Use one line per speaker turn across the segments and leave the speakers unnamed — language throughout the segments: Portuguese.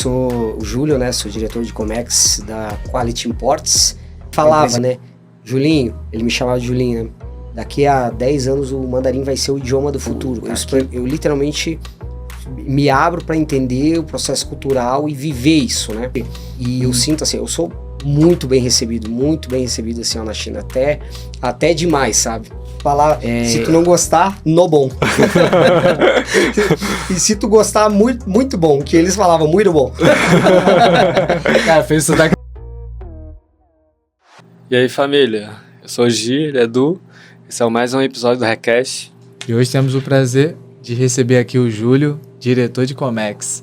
Sou o Júlio, né? Sou diretor de Comex da Quality Imports. Falava, né? Julinho, ele me chamava de Julinho, né? Daqui a 10 anos o mandarim vai ser o idioma do futuro. Eu literalmente me abro para entender o processo cultural e viver isso, né? E eu sinto assim, eu sou muito bem recebido assim, ó, na China. Até demais, sabe? Falar, se tu não gostar, no bom. E se tu gostar, muito, muito bom. Que eles falavam, muito bom.
Cara, fez isso daqui. E aí, família? Eu sou o Gi, ele é Edu. Esse é mais um episódio do Recast.
E hoje temos o prazer de receber aqui o Júlio, diretor de Comex.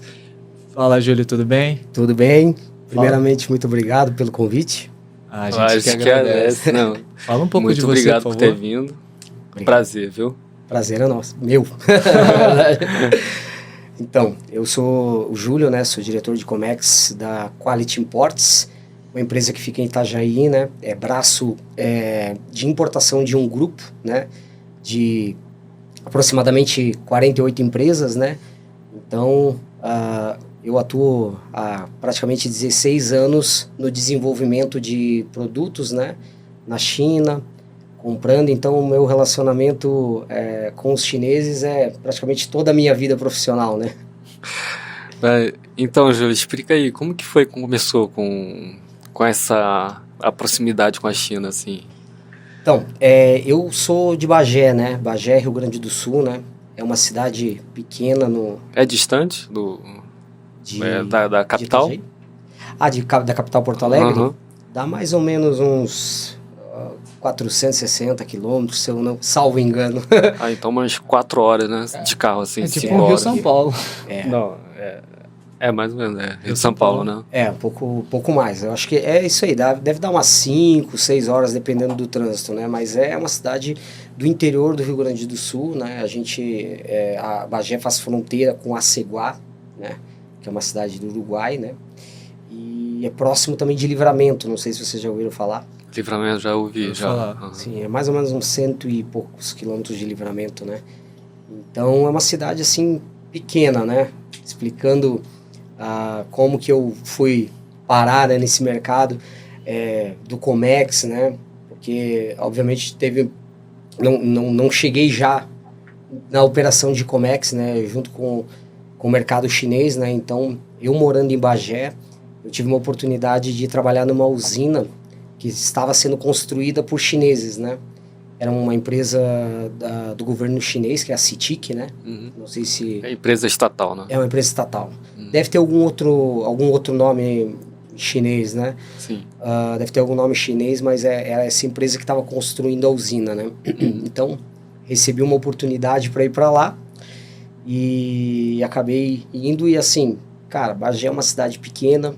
Fala, Júlio, tudo bem?
Tudo bem. Primeiramente, muito obrigado pelo convite.
A gente que agradece.
Não.
Fala um pouco
Muito
de você,
obrigado
por
por
favor.
ter vindo.
Obrigado.
Prazer, viu?
Prazer é nosso. Meu. Então, eu sou o Júlio, né? Sou diretor de Comex da Quality Imports, uma empresa que fica em Itajaí, né? É braço de importação de um grupo, né? De aproximadamente 48 empresas, né? Então, eu atuo há praticamente 16 anos no desenvolvimento de produtos, né? Na China, comprando. Então, o meu relacionamento com os chineses é praticamente toda a minha vida profissional, né?
Então, Júlio, explica aí, como que foi que começou com essa a proximidade com a China, assim?
Então, eu sou de Bagé, né? Bagé, Rio Grande do Sul, né? É uma cidade pequena no...
É distante da capital?
Da capital Porto Alegre?
Uhum.
Dá mais ou menos uns 460 quilômetros, se eu não salvo engano.
Então umas 4 horas, né? De carro, assim,
É tipo
5
um
horas.
Rio-São Paulo.
Não, mais ou menos, Rio São Paulo, né?
Um pouco mais. Eu acho que é isso aí. Deve dar umas 5, 6 horas, dependendo do trânsito, né? Mas é uma cidade do interior do Rio Grande do Sul, né? A Bagé faz fronteira com Aceguá, né? Que é uma cidade do Uruguai, né? E é próximo também de Livramento, não sei se vocês já ouviram falar.
Livramento, já ouvi, já.
Falar.
Sim, é mais ou menos uns 100 e poucos quilômetros de Livramento, né? Então é uma cidade assim pequena, né? Explicando como que eu fui parar, né, nesse mercado do Comex, né? Porque obviamente não cheguei já na operação de Comex, né? Junto com o mercado chinês, né? Então eu morando em Bagé, eu tive uma oportunidade de trabalhar numa usina que estava sendo construída por chineses, né? Era uma empresa do governo chinês, que é a CITIC, né?
Uhum.
Não sei se...
É empresa estatal, né?
É uma empresa estatal. Deve ter algum outro nome chinês, né?
Sim.
Deve ter algum nome chinês, mas era essa empresa que estava construindo a usina, né? Então, recebi uma oportunidade para ir para lá e acabei indo. E assim, cara, Bagé é uma cidade pequena,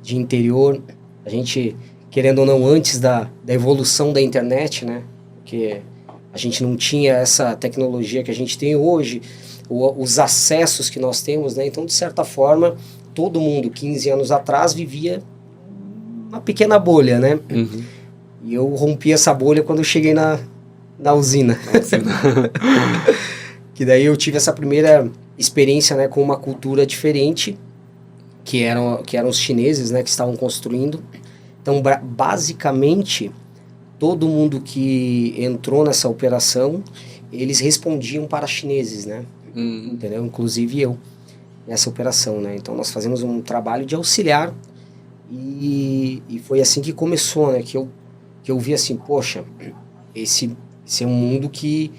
de interior. A gente, querendo ou não, antes da evolução da internet, né? Porque a gente não tinha essa tecnologia que a gente tem hoje, os acessos que nós temos, né? Então, de certa forma, todo mundo, 15 anos atrás, vivia uma pequena bolha, né?
Uhum.
E eu rompi essa bolha quando eu cheguei na usina. Que daí eu tive essa primeira experiência, né, com uma cultura diferente, que eram os chineses, né, que estavam construindo. Então, basicamente, todo mundo que entrou nessa operação, eles respondiam para chineses, né? Entendeu? Inclusive eu, nessa operação, né? Então, nós fazemos um trabalho de auxiliar e foi assim que começou, né? Que eu vi assim, poxa, esse é um mundo que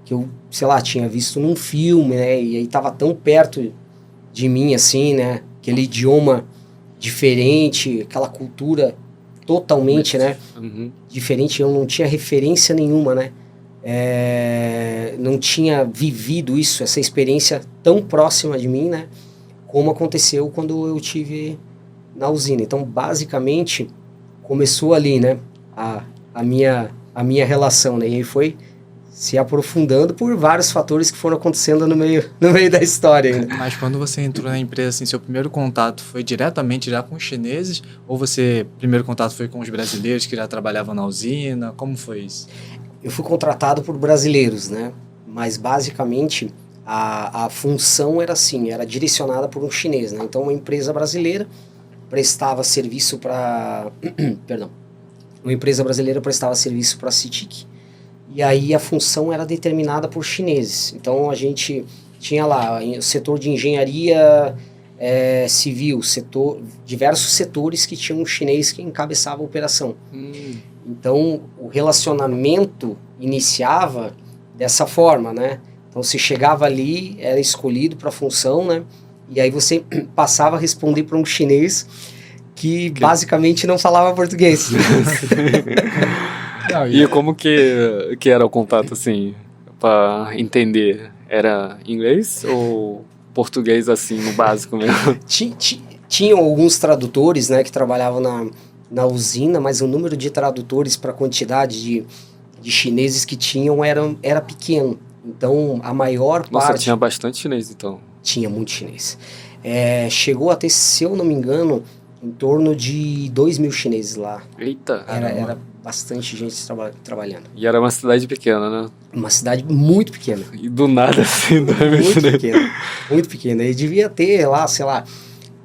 eu, sei lá, tinha visto num filme, né? E aí tava tão perto de mim, assim, né? Aquele idioma diferente, aquela cultura totalmente, né? Diferente, eu não tinha referência nenhuma, né? Não tinha vivido isso, essa experiência tão próxima de mim, né? Como aconteceu quando eu tive na usina. Então, basicamente, começou ali, né? A minha relação, né? E aí foi se aprofundando por vários fatores que foram acontecendo no meio da história ainda.
Mas quando você entrou na empresa, assim, seu primeiro contato foi diretamente já com os chineses? Ou primeiro contato foi com os brasileiros que já trabalhavam na usina? Como foi isso?
Eu fui contratado por brasileiros, né? Mas basicamente a função era assim, era direcionada por um chinês, né? Então uma empresa brasileira prestava serviço para perdão, uma empresa brasileira prestava serviço para a CITIC, e aí a função era determinada por chineses. Então a gente tinha lá o setor de engenharia civil, diversos setores que tinham um chinês que encabeçava a operação. Então o relacionamento iniciava dessa forma, né? Então você chegava ali, era escolhido para a função, né? E aí você passava a responder para um chinês que basicamente não falava português.
E como que era o contato, assim, para entender? Era inglês ou português, assim, no básico mesmo?
Tinham alguns tradutores, né, que trabalhavam na usina, mas o número de tradutores para a quantidade de chineses que tinham era pequeno. Então, a maior parte...
Nossa, tinha bastante chinês, então.
Tinha muito chinês. Chegou a ter, se eu não me engano, em torno de 2.000 chineses lá.
Eita!
Era bastante gente trabalhando.
E era uma cidade pequena, né?
Uma cidade muito pequena.
E do nada, assim,
muito pequena. Muito pequena. E devia ter lá, sei lá,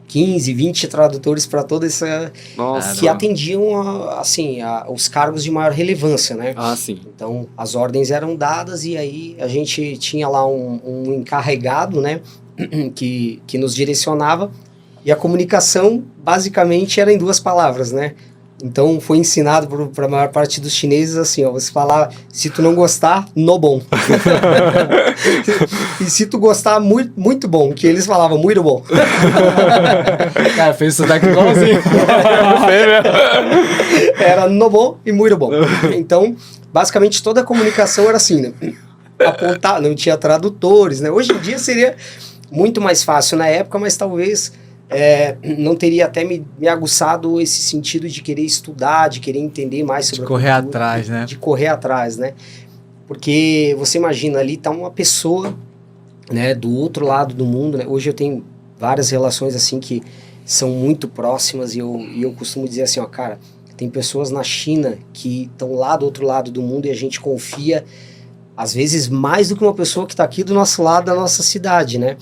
15, 20 tradutores para toda essa...
Nossa.
Que atendiam, os cargos de maior relevância, né?
Ah, sim.
Então, as ordens eram dadas e aí a gente tinha lá um encarregado, né? que nos direcionava. E a comunicação, basicamente, era em 2 palavras, né? Então, foi ensinado para a maior parte dos chineses assim, ó, você falar, se tu não gostar, no bom. E se tu gostar, muito, muito bom, que eles falavam, muito bom.
Cara, fez isso daqui igualzinho.
Era no bom e muito bom. Então, basicamente, toda a comunicação era assim, né? Apontar, não tinha tradutores, né? Hoje em dia seria muito mais fácil na época, mas talvez... não teria até me aguçado esse sentido de querer estudar, de querer entender mais sobre
de correr atrás, né?
De correr atrás, né? Porque você imagina, ali tá uma pessoa, né, do outro lado do mundo, né? Hoje eu tenho várias relações assim que são muito próximas e eu costumo dizer assim, ó, cara, tem pessoas na China que estão lá do outro lado do mundo e a gente confia, às vezes, mais do que uma pessoa que está aqui do nosso lado da nossa cidade, né?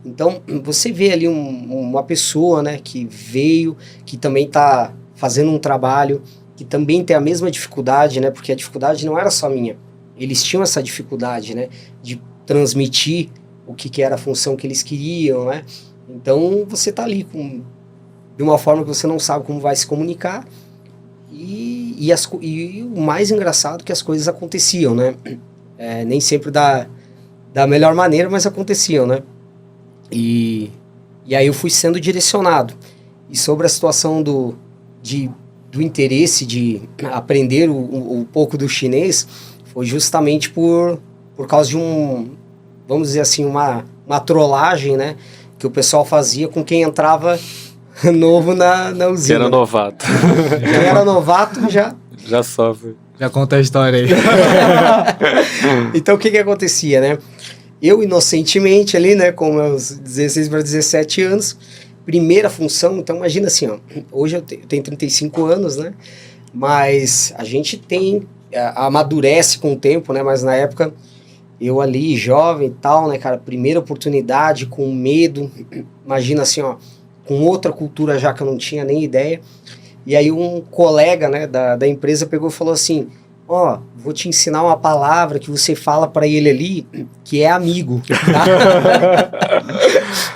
Então, você vê ali uma pessoa, né, que veio, que também está fazendo um trabalho, que também tem a mesma dificuldade, né, porque a dificuldade não era só minha. Eles tinham essa dificuldade, né, de transmitir o que era a função que eles queriam, né. Então, você está ali de uma forma que você não sabe como vai se comunicar e o mais engraçado é que as coisas aconteciam, né. Nem sempre da melhor maneira, mas aconteciam, né. E aí eu fui sendo direcionado. E sobre a situação do interesse de aprender um pouco do chinês, foi justamente por causa de vamos dizer assim, uma trollagem, né? Que o pessoal fazia com quem entrava novo na usina.
Que era novato.
Quem era novato
já sofre.
Já conta a história aí.
Então o que acontecia, né? Eu, inocentemente ali, né, com meus 16 para 17 anos, primeira função, então imagina assim, ó, hoje eu tenho 35 anos, né, mas a gente amadurece com o tempo, né, mas na época, eu ali, jovem e tal, né, cara, primeira oportunidade, com medo, imagina assim, ó, com outra cultura já que eu não tinha nem ideia, e aí um colega, né, da empresa pegou e falou assim, ó, vou te ensinar uma palavra que você fala para ele ali, que é amigo, tá?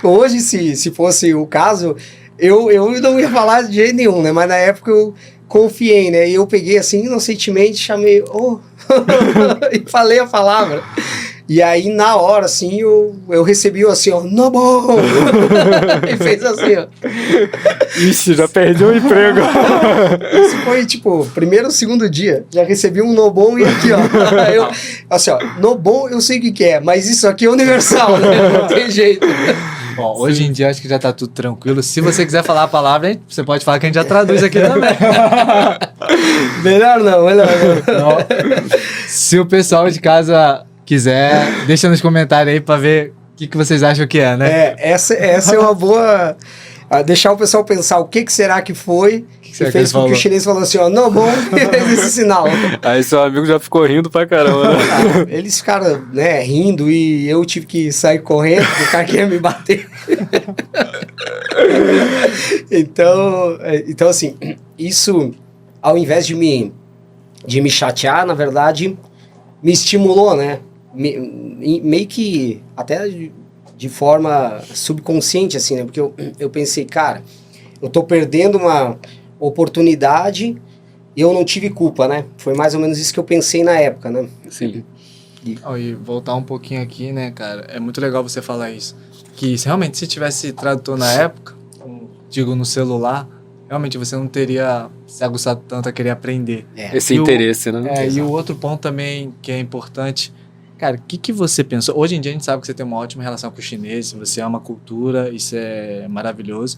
Hoje, se fosse o caso, eu não ia falar de jeito nenhum, né? Mas na época eu confiei, né? E eu peguei assim, inocentemente, chamei, e falei a palavra. E aí, na hora, assim, eu recebi assim, ó, no bom! E fez assim, ó.
Ixi, já perdeu o emprego.
Isso foi, tipo, primeiro ou segundo dia. Já recebi um no bom e aqui, ó. Assim, ó, no bom eu sei o que é, mas isso aqui é universal, né? Não tem jeito.
Bom, hoje em dia acho que já tá tudo tranquilo. Se você quiser falar a palavra, você pode falar que a gente já traduz aqui também.
Melhor não.
Se o pessoal de casa quiser, deixa nos comentários aí pra ver o que vocês acham que é, né?
Essa é uma boa... deixar o pessoal pensar o que será que foi
que
E
será que
fez
ele
com que
falou?
o chinês falou assim, ó, não, bom, esse sinal.
Aí seu amigo já ficou rindo pra caramba, né?
Eles ficaram, né, rindo e eu tive que sair correndo, porque o cara queria me bater. Então, assim, isso, ao invés de me chatear, na verdade, me estimulou, né? Meio que até de forma subconsciente, assim, né? Porque eu pensei, cara, eu tô perdendo uma oportunidade e eu não tive culpa, né? Foi mais ou menos isso que eu pensei na época, né?
Sim.
E voltar um pouquinho aqui, né, cara? É muito legal você falar isso. Que se realmente se tivesse tradutor na época, digo no celular, realmente você não teria se aguçado tanto a querer aprender.
Esse interesse, né?
E o outro ponto também que é importante, cara, o que você pensou? Hoje em dia a gente sabe que você tem uma ótima relação com os chineses, você ama a cultura, isso é maravilhoso.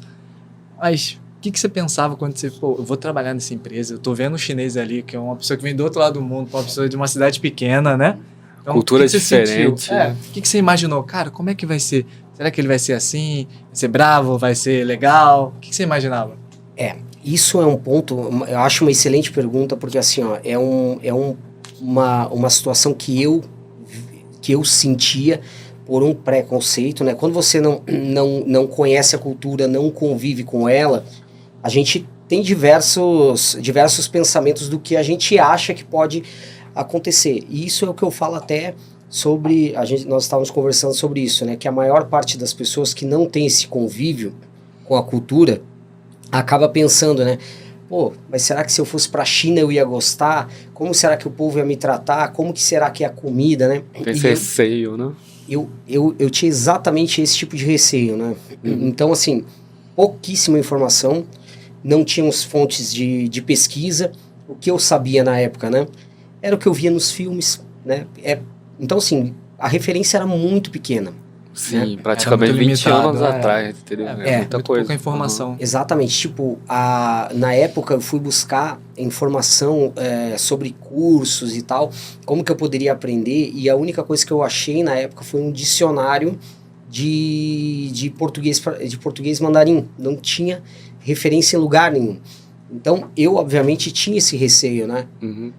Mas o que você pensava quando você, pô, eu vou trabalhar nessa empresa, eu tô vendo um chinês ali, que é uma pessoa que vem do outro lado do mundo, uma pessoa de uma cidade pequena, né? Então,
Cultura
o que você
diferente.
sentiu? O que você imaginou? Cara, como é que vai ser? Será que ele vai ser assim? Vai ser bravo? Vai ser legal? O que você imaginava?
Isso é um ponto, eu acho uma excelente pergunta, porque assim, ó, uma situação que eu sentia por um preconceito, né? Quando você não conhece a cultura, não convive com ela, a gente tem diversos pensamentos do que a gente acha que pode acontecer. E isso é o que eu falo até sobre, nós estávamos conversando sobre isso, né? Que a maior parte das pessoas que não tem esse convívio com a cultura acaba pensando, né? Pô, mas será que se eu fosse para a China eu ia gostar? Como será que o povo ia me tratar? Como que será que é a comida, né?
Tem esse receio, né?
Eu tinha exatamente esse tipo de receio, né? Então, assim, pouquíssima informação, não tínhamos fontes de pesquisa. O que eu sabia na época, né? Era o que eu via nos filmes, né? Então, assim, a referência era muito pequena.
Sim, praticamente 20 anos atrás, entendeu?
Muita coisa. Pouca informação.
Exatamente, tipo, na época eu fui buscar informação sobre cursos e tal, como que eu poderia aprender, e a única coisa que eu achei na época foi um dicionário de português mandarim, não tinha referência em lugar nenhum. Então, eu obviamente tinha esse receio, né?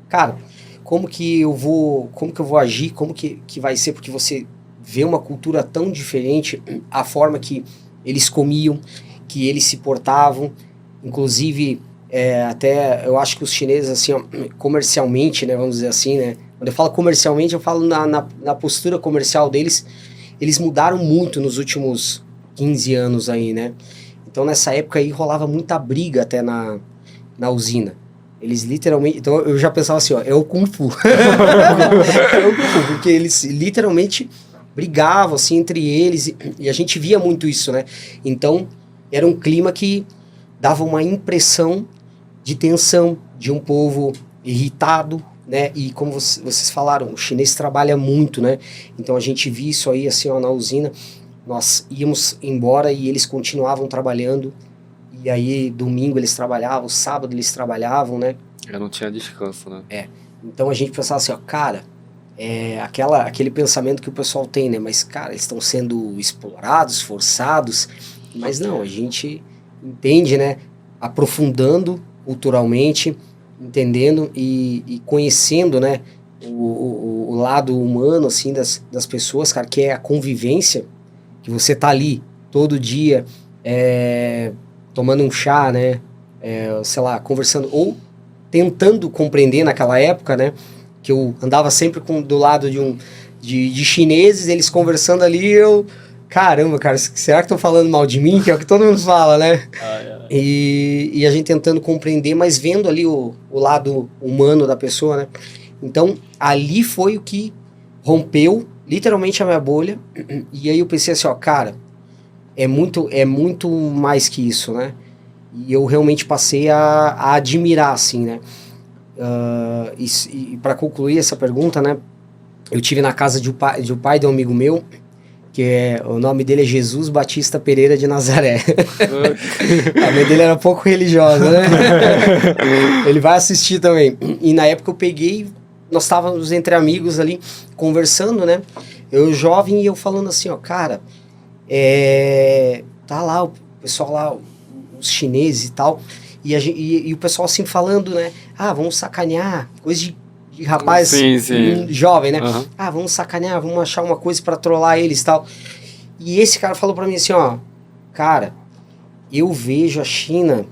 Cara, como que eu vou agir, como que vai ser, porque você vê uma cultura tão diferente, a forma que eles comiam, que eles se portavam, inclusive, até eu acho que os chineses, assim, ó, comercialmente, né, vamos dizer assim, né, quando eu falo comercialmente, eu falo na postura comercial deles, eles mudaram muito nos últimos 15 anos aí, né, então nessa época aí rolava muita briga até na usina. Eles literalmente... Então eu já pensava assim, ó, é o Kung Fu. É o Kung Fu, porque eles literalmente brigavam, assim, entre eles, e a gente via muito isso, né? Então, era um clima que dava uma impressão de tensão, de um povo irritado, né? E como vocês falaram, o chinês trabalha muito, né? Então, a gente via isso aí, assim, ó, na usina, nós íamos embora e eles continuavam trabalhando, e aí, domingo eles trabalhavam, sábado eles trabalhavam, né?
Eu não tinha descanso, né?
Então, a gente pensava assim, ó, cara... aquele pensamento que o pessoal tem, né? Mas, cara, eles estão sendo explorados, forçados. Mas não, a gente entende, né? Aprofundando culturalmente, entendendo e conhecendo, né? O lado humano, assim, das pessoas, cara, que é a convivência, que você tá ali todo dia tomando um chá, né? Sei lá, conversando, ou tentando compreender naquela época, né? Que eu andava sempre do lado de chineses, eles conversando ali, caramba, cara, será que estão falando mal de mim? Que é o que todo mundo fala, né? E a gente tentando compreender, mas vendo ali o lado humano da pessoa, né? Então, ali foi o que rompeu literalmente a minha bolha, e aí eu pensei assim, ó, cara, é muito mais que isso, né? E eu realmente passei a admirar, assim, né? E para concluir essa pergunta, né, eu tive na casa do pai de um amigo meu, que o nome dele é Jesus Batista Pereira de Nazaré. A mãe dele era pouco religiosa, né? Ele vai assistir também. E na época eu peguei, nós estávamos entre amigos ali, conversando, né, eu jovem e eu falando assim, ó, cara, tá lá o pessoal lá, os chineses e tal, e o pessoal assim falando, né? Ah, vamos sacanear, coisa de rapaz jovem, né?
Uhum.
Ah, vamos sacanear, vamos achar uma coisa pra trollar eles e tal. E esse cara falou pra mim assim, ó, cara, eu vejo a China,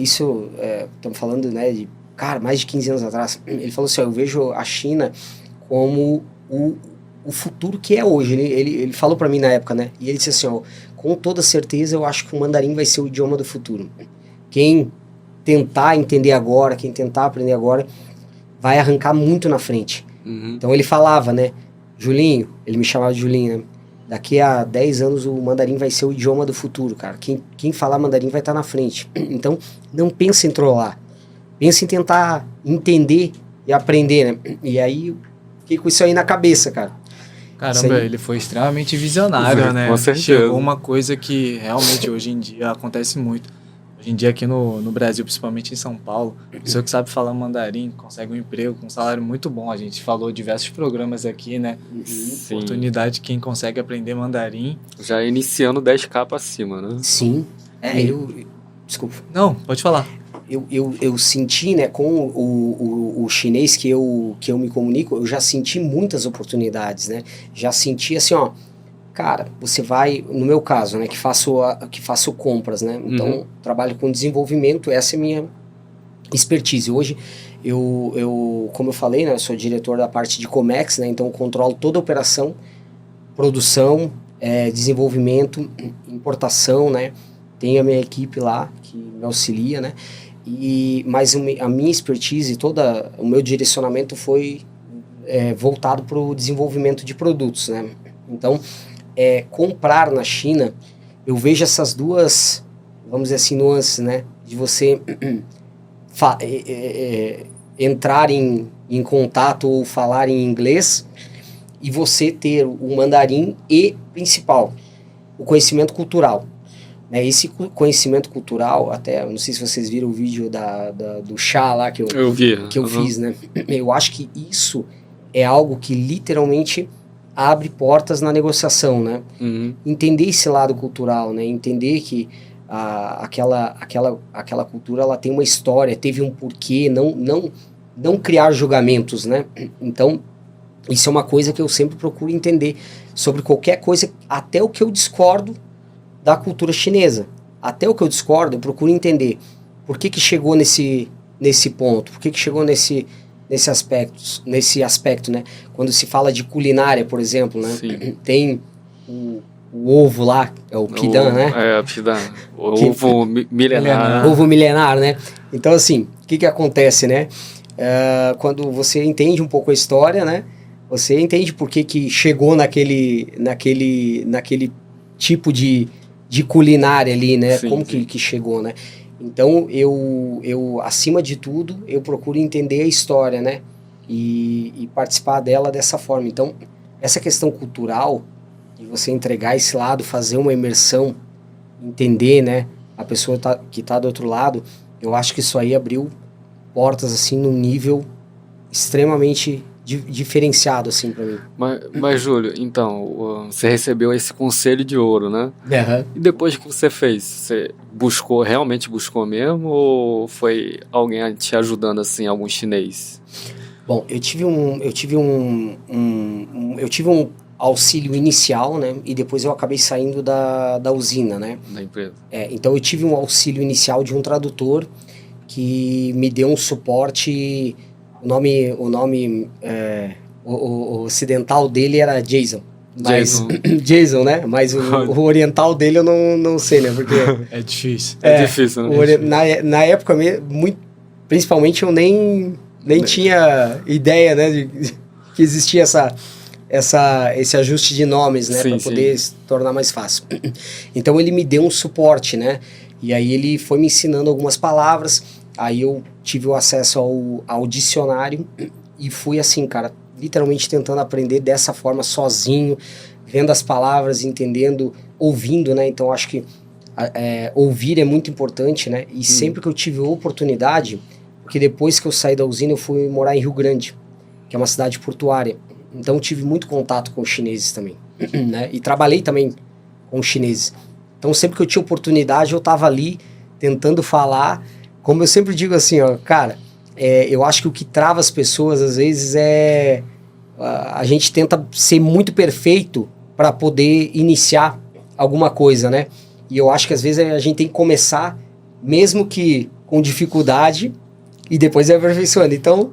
estamos falando, né, de, cara, mais de 15 anos atrás, ele falou assim, ó, eu vejo a China como o futuro que é hoje. Ele falou pra mim na época, né, e ele disse assim, ó, com toda certeza eu acho que o mandarim vai ser o idioma do futuro. Quem tentar entender agora, quem tentar aprender agora, vai arrancar muito na frente.
Uhum.
Então ele falava, né, Julinho, ele me chamava de Julinho, né, daqui a 10 anos o mandarim vai ser o idioma do futuro, cara. Quem falar mandarim vai estar na frente. Então, não pense em trollar. Pense em tentar entender e aprender, né? E aí, eu fiquei com isso aí na cabeça, cara.
Caramba, ele foi extremamente visionário, né?
Com certeza.
Chegou uma coisa que realmente hoje em dia acontece muito. Hoje em dia aqui no Brasil, principalmente em São Paulo, a pessoa que sabe falar mandarim consegue um emprego com um salário muito bom. A gente falou diversos programas aqui, né?
Sim.
Oportunidade de quem consegue aprender mandarim.
Já iniciando 10K pra cima, né?
Sim. Desculpa.
Não, pode falar.
Eu senti, né, com o chinês que eu me comunico, eu já senti muitas oportunidades, né? Já senti assim, ó, cara, você vai, no meu caso, né, que faço compras, né? Então, trabalho com desenvolvimento, essa é a minha expertise. Hoje, como eu falei, né, eu sou diretor da parte de Comex, né? Então, eu controlo toda a operação, produção, desenvolvimento, importação, né? Tenho a minha equipe lá que me auxilia, né? Mas a minha expertise, o meu direcionamento foi voltado para o desenvolvimento de produtos, né? Então, comprar na China, eu vejo essas duas, vamos dizer assim, nuances, né? De você entrar em contato ou falar em inglês e você ter o mandarim e, principal, o conhecimento cultural. Esse conhecimento cultural, até, não sei se vocês viram o vídeo do chá lá que eu fiz, né? Eu acho que isso é algo que literalmente abre portas na negociação, né? Entender esse lado cultural, né? Entender que aquela cultura ela tem uma história, teve um porquê, não criar julgamentos, né? Então, isso é uma coisa que eu sempre procuro entender sobre qualquer coisa, até o que eu discordo da cultura chinesa. Até o que eu discordo, eu procuro entender por que chegou nesse ponto, por que chegou nesse aspecto, né? Quando se fala de culinária, por exemplo, né?
Sim.
Tem o ovo lá, é o pidan, né?
O pidan, ovo milenar.
Ovo milenar, né? Então, assim, o que acontece, né? Quando você entende um pouco a história, né? Você entende por que chegou naquele tipo de culinária ali, né?
Sim,
como que chegou, né? Então, eu, acima de tudo, eu procuro entender a história, né? E participar dela dessa forma. Então, essa questão cultural, de você entregar esse lado, fazer uma imersão, entender, né? A pessoa que tá do outro lado, eu acho que isso aí abriu portas, assim, num nível extremamente diferenciado, assim, pra mim.
Mas, Júlio, então, você recebeu esse conselho de ouro, né?
Uhum.
E depois que você fez, você realmente buscou mesmo, ou foi alguém te ajudando, assim, algum chinês?
Bom, eu tive um auxílio inicial, né? E depois eu acabei saindo da usina, né? Da
empresa.
Então eu tive um auxílio inicial de um tradutor que me deu um suporte. O ocidental dele era Jason. Jason, né? Mas o oriental dele eu não sei, né? Porque
é difícil.
É difícil, né?
Na época, principalmente, eu nem tinha ideia, né? De que existia esse ajuste de nomes, né? Para poder se tornar mais fácil. Então, ele me deu um suporte, né? E aí, ele foi me ensinando algumas palavras. Aí, eu tive o acesso ao dicionário e fui assim, cara, literalmente tentando aprender dessa forma, sozinho, vendo as palavras, entendendo, ouvindo, né? Então, acho que ouvir é muito importante, né? E sempre que eu tive oportunidade, porque depois que eu saí da usina, eu fui morar em Rio Grande, que é uma cidade portuária. Então, eu tive muito contato com os chineses também, né? E trabalhei também com os chineses. Então, sempre que eu tinha oportunidade, eu estava ali tentando falar, como eu sempre digo assim, ó, cara, eu acho que o que trava as pessoas, às vezes, a gente tenta ser muito perfeito para poder iniciar alguma coisa, né? E eu acho que, às vezes, a gente tem que começar, mesmo que com dificuldade, e depois ir aperfeiçoando. Então,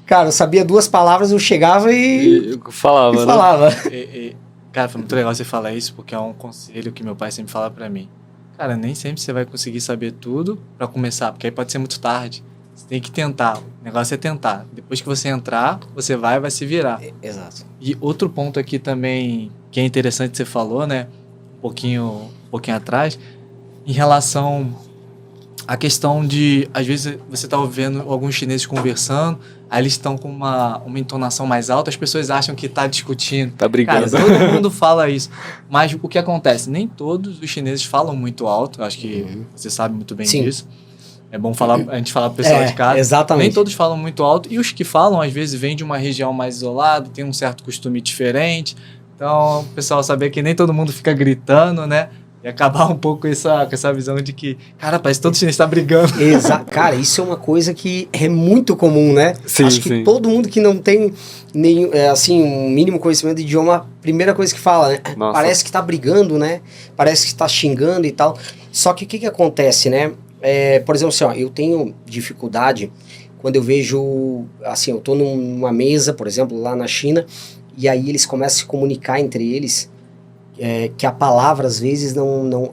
cara, eu sabia 2 palavras, eu chegava e
falava, né?
falava.
Cara, foi muito legal você falar isso, porque é um conselho que meu pai sempre fala pra mim. Cara, nem sempre você vai conseguir saber tudo pra começar, porque aí pode ser muito tarde. Você tem que tentar. O negócio é tentar. Depois que você entrar, você vai se virar.
Exato.
E outro ponto aqui também, que é interessante que você falou, né? Um pouquinho atrás, em relação à questão de, às vezes, você tá ouvindo alguns chineses conversando, aí eles estão com uma entonação mais alta, as pessoas acham que tá discutindo.
Tá brigando.
Cara, todo mundo fala isso. Mas o que acontece? Nem todos os chineses falam muito alto, eu acho que você sabe muito bem
Sim.
disso. É bom a gente falar pro pessoal de casa.
Exatamente.
Nem todos falam muito alto, e os que falam, às vezes, vêm de uma região mais isolada, tem um certo costume diferente. Então, o pessoal saber que nem todo mundo fica gritando, né? E acabar um pouco com essa visão de que, cara, parece que todo chinês tá brigando.
Cara, isso é uma coisa que é muito comum, né?
Sim,
acho que todo mundo que não tem nenhum, assim, um mínimo conhecimento de idioma, a primeira coisa que fala, né?
Nossa.
Parece que tá brigando, né? Parece que tá xingando e tal. Só que o que acontece, né? Por exemplo, assim, ó, eu tenho dificuldade quando eu vejo, assim, eu tô numa mesa, por exemplo, lá na China, e aí eles começam a se comunicar entre eles, que a palavra, às vezes, não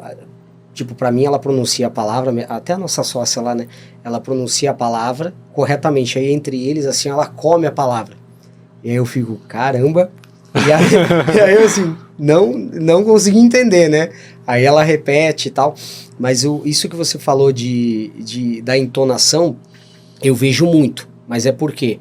tipo, pra mim, ela pronuncia a palavra, até a nossa sócia lá, né, ela pronuncia a palavra corretamente, aí entre eles, assim, ela come a palavra, e aí eu fico, caramba, e aí eu, assim, não consegui entender, né, aí ela repete e tal, mas isso que você falou da entonação, eu vejo muito, mas é porque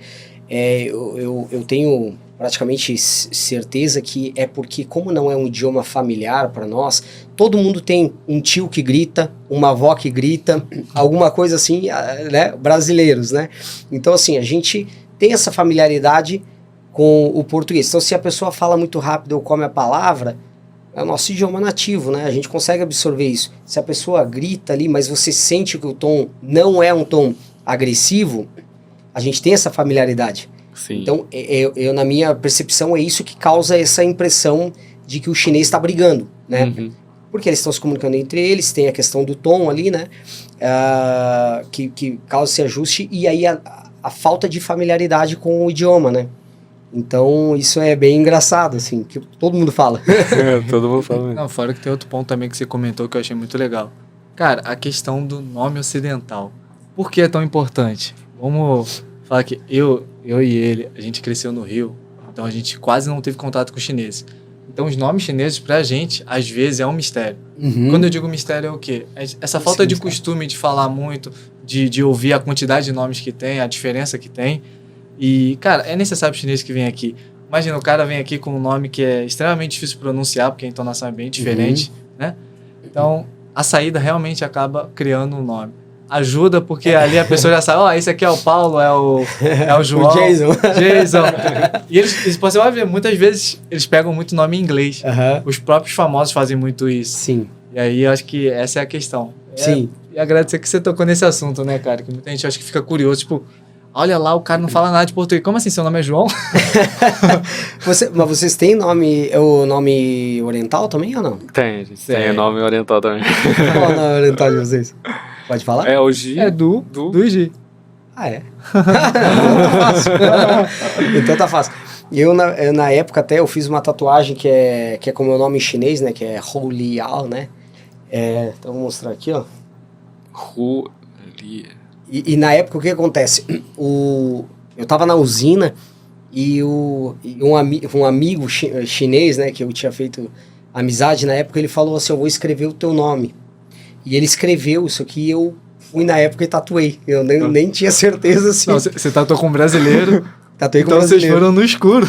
eu tenho praticamente certeza que é porque, como não é um idioma familiar para nós, todo mundo tem um tio que grita, uma avó que grita, alguma coisa assim, né, brasileiros, né? Então, assim, a gente tem essa familiaridade com o português. Então, se a pessoa fala muito rápido ou come a palavra, é o nosso idioma nativo, né? A gente consegue absorver isso. Se a pessoa grita ali, mas você sente que o tom não é um tom agressivo, a gente tem essa familiaridade.
Sim.
Então, eu, na minha percepção, é isso que causa essa impressão de que o chinês está brigando, né?
Uhum.
Porque eles estão se comunicando entre eles, tem a questão do tom ali, né? Que causa esse ajuste, e aí a falta de familiaridade com o idioma, né? Então, isso é bem engraçado, assim, que todo mundo fala.
Todo mundo fala mesmo.
Não, fora que tem outro ponto também que você comentou que eu achei muito legal. Cara, a questão do nome ocidental. Por que é tão importante? Vamos falar que eu e ele, a gente cresceu no Rio, então a gente quase não teve contato com os chineses. Então os nomes chineses pra gente, às vezes, é um mistério.
Uhum.
Quando eu digo mistério é o quê? Essa falta de costume de falar muito, de ouvir a quantidade de nomes que tem, a diferença que tem. E, cara, é necessário o chinês que vem aqui. Imagina, o cara vem aqui com um nome que é extremamente difícil de pronunciar, porque a entonação é bem diferente, né? Então, a saída realmente acaba criando um nome. Ajuda, porque ali a pessoa já sabe, esse aqui é o Paulo, é o João.
O Jason.
E você vai ver, muitas vezes eles pegam muito nome em inglês.
Uhum.
Os próprios famosos fazem muito isso.
Sim.
E aí, eu acho que essa é a questão.
Sim.
E agradecer que você tocou nesse assunto, né, cara? Que muita gente acha que fica curioso, tipo, olha lá, o cara não fala nada de português. Como assim, seu nome é João?
Mas vocês têm o nome oriental também ou não?
Tem, a gente tem o nome oriental também.
Qual é o nome oriental de vocês? Pode falar?
É o Gi.
É do e Gi.
Ah, é? Então tá fácil. Então tá fácil. Eu, na época, até eu fiz uma tatuagem que é com o meu nome em chinês, né? Que é Hu Liao, né? Então vou mostrar aqui, ó.
Hu Li.
E na época, o que acontece? Eu tava na usina e um amigo chinês, né? Que eu tinha feito amizade na época, ele falou assim, eu vou escrever o teu nome. E ele escreveu isso aqui e eu fui na época e tatuei. Eu nem tinha certeza assim.
Não, você tatuou com um brasileiro.
Tatuei com
então
brasileiro.
Vocês foram no escuro.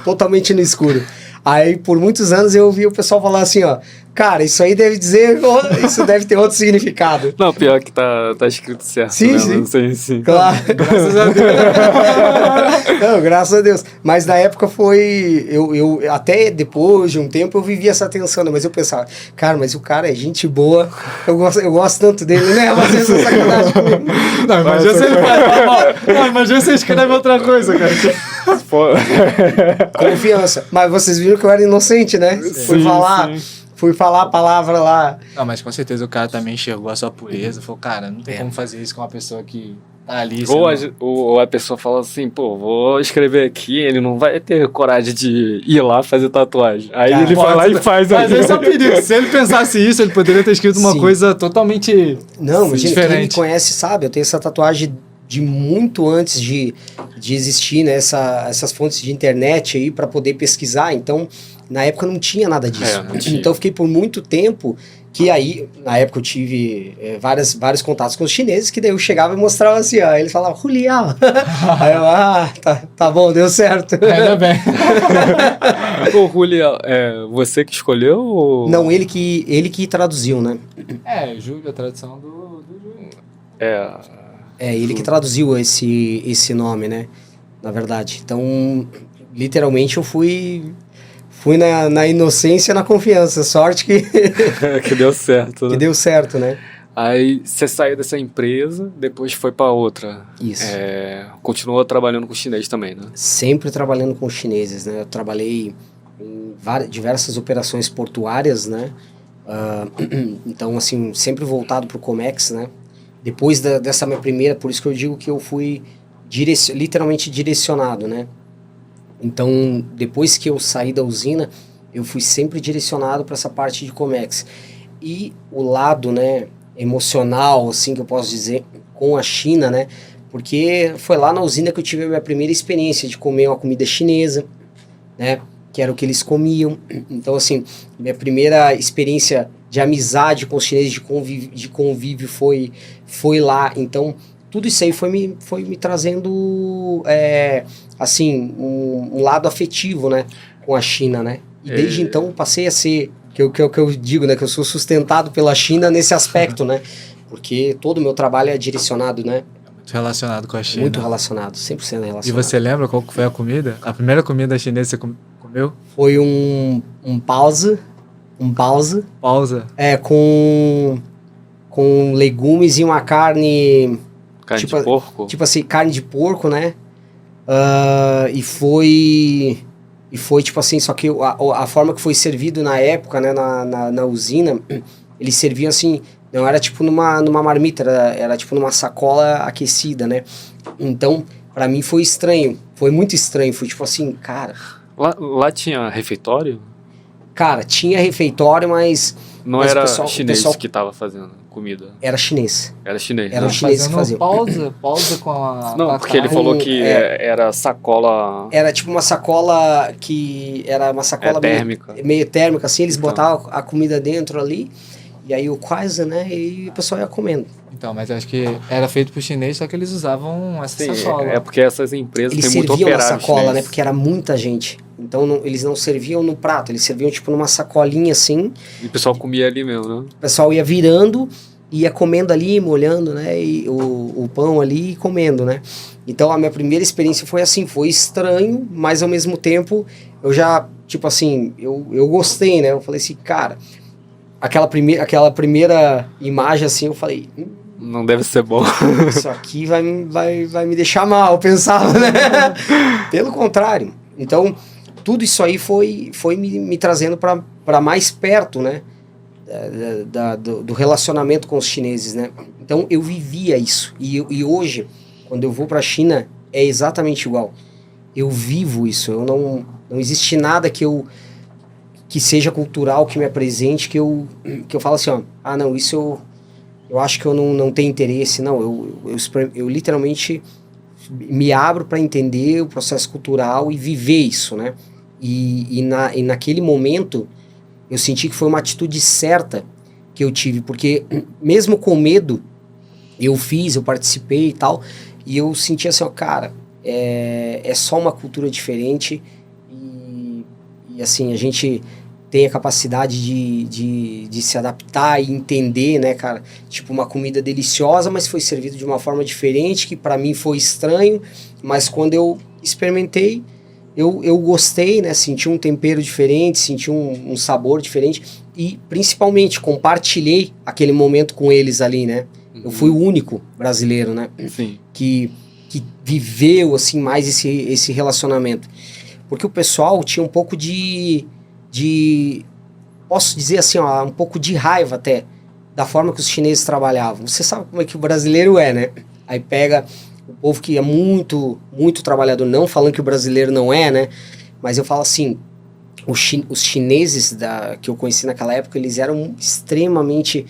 Totalmente no escuro. Aí, por muitos anos, eu ouvi o pessoal falar assim, ó, Cara, isso aí deve dizer, isso deve ter outro significado.
Não, pior que tá escrito certo.
Sim,
mesmo.
sim.
Sim.
Claro.
Graças a Deus.
Não, graças a Deus. Mas na época foi. Eu até depois de um tempo eu vivi essa tensão, né? Mas eu pensava, cara, mas o cara é gente boa. Eu gosto tanto dele, né? Mas essa sacanagem comigo.
Não, imagina se ele faz mal. Não, imagina se ele escreve outra coisa, cara.
Pô.
Confiança. Mas vocês viram que eu era inocente, né? Fui falar a palavra lá.
Não, mas com certeza o cara também enxergou a sua pureza. Falou, cara, não tem como fazer isso com uma pessoa que tá ali.
Ou a pessoa fala assim, pô, vou escrever aqui, ele não vai ter coragem de ir lá fazer tatuagem. Aí
Cara,
ele vai lá e faz.
Mas esse é o perigo. Se ele pensasse isso, ele poderia ter escrito uma
Sim.
coisa totalmente
Não, imagina, quem me
diferente.
conhece sabe, eu tenho essa tatuagem de muito antes de existir, né, essas fontes de internet aí para poder pesquisar. Então, na época não tinha nada disso.
Não tinha.
Então, eu fiquei por muito tempo que aí, na época eu tive vários contatos com os chineses, que daí eu chegava e mostrava assim, ó, eles falavam, Julião. Aí eu, tá bom, deu certo.
Ainda bem.
Ô, Julia, você que escolheu? Ou...
Não, ele que traduziu, né?
Júlio, a tradução do Júlio.
É, ele que traduziu esse nome, né? Na verdade. Então, literalmente eu fui na inocência e na confiança. Sorte que,
que deu certo, né?
que deu certo, né?
Aí você saiu dessa empresa, depois foi pra outra.
Isso.
Continuou trabalhando com chinês também, né?
Sempre trabalhando com chineses, né? Eu trabalhei em diversas operações portuárias, né? Então, assim, sempre voltado pro Comex, né? Depois dessa minha primeira, por isso que eu digo que eu fui literalmente direcionado, né? Então, depois que eu saí da usina, eu fui sempre direcionado para essa parte de Comex. E o lado, né, emocional, assim, que eu posso dizer, com a China, né? Porque foi lá na usina que eu tive a minha primeira experiência de comer uma comida chinesa, né? Que era o que eles comiam. Então, assim, minha primeira experiência de amizade com os chineses, de convívio foi lá. Então, tudo isso aí foi me trazendo, assim, um lado afetivo, né? Com a China, né? E desde então, passei a ser, que eu digo, né? Que eu sou sustentado pela China nesse aspecto, né? Porque todo o meu trabalho é direcionado, né?
Muito relacionado com a China.
Muito relacionado, 100% relacionado.
E você lembra qual que foi a comida? A primeira comida chinesa que você comeu?
Foi um pause.
Pausa.
Com legumes e uma carne...
Carne de porco?
Tipo assim, carne de porco, né? E foi tipo assim, só que a forma que foi servido na época, né, na usina, eles serviam assim, não era tipo numa marmita, era tipo numa sacola aquecida, né? Então, pra mim foi estranho, foi muito estranho, foi tipo assim, cara...
Lá tinha refeitório?
Cara, tinha refeitório, mas
Era
o
chinês
pessoal
que tava fazendo comida?
era chinês.
Era chinês,
Era
né?
os chineses que faziam.
Pausa com a...
Não, porque ele falou que era sacola...
Era tipo uma sacola que... Era uma sacola
térmica.
Meio térmica, assim. Eles
Então.
botavam a comida dentro ali. E aí o quase, né? E o pessoal ia comendo.
Então, mas acho que era feito pro chinês, só que eles usavam essa sacola.
É porque essas empresas
Eles
têm muito
serviam na
operário
sacola,
chinês.
né? Porque era muita gente. Então eles não serviam no prato. Eles serviam tipo numa sacolinha assim.
E o pessoal comia ali mesmo, né?
O pessoal ia virando, ia comendo ali, molhando, né? E o pão ali e comendo, né? Então a minha primeira experiência foi assim, foi estranho, mas ao mesmo tempo eu já, tipo assim, eu gostei, né? Eu falei assim, cara, aquela primeira imagem assim, eu falei,
Não deve ser bom.
isso aqui vai me deixar mal, eu pensava, né? Pelo contrário. Então, tudo isso aí foi me trazendo para mais perto, né? Do relacionamento com os chineses, né? Então, eu vivia isso. E hoje, quando eu vou para a China, é exatamente igual. Eu vivo isso. Eu não existe nada que seja cultural, que me apresente, que eu falo assim, ó, não, isso eu acho que eu não tenho interesse. Não, eu literalmente me abro para entender o processo cultural e viver isso, né? E naquele momento, eu senti que foi uma atitude certa que eu tive, porque mesmo com medo, eu participei e tal, e eu senti assim, ó, cara, é só uma cultura diferente e assim, a gente tem a capacidade de se adaptar e entender, né, cara? Tipo, uma comida deliciosa, mas foi servido de uma forma diferente, que para mim foi estranho, mas quando eu experimentei, eu gostei, né? Senti um tempero diferente, senti um sabor diferente e, principalmente, compartilhei aquele momento com eles ali, né? Eu fui o único brasileiro, né?
Sim.
Que viveu, assim, mais esse relacionamento. Porque o pessoal tinha um pouco posso dizer assim, ó, um pouco de raiva até, da forma que os chineses trabalhavam. Você sabe como é que o brasileiro é, né? Aí pega o povo que é muito, muito trabalhador, não falando que o brasileiro não é, né? Mas eu falo assim, os chineses que eu conheci naquela época, eles eram extremamente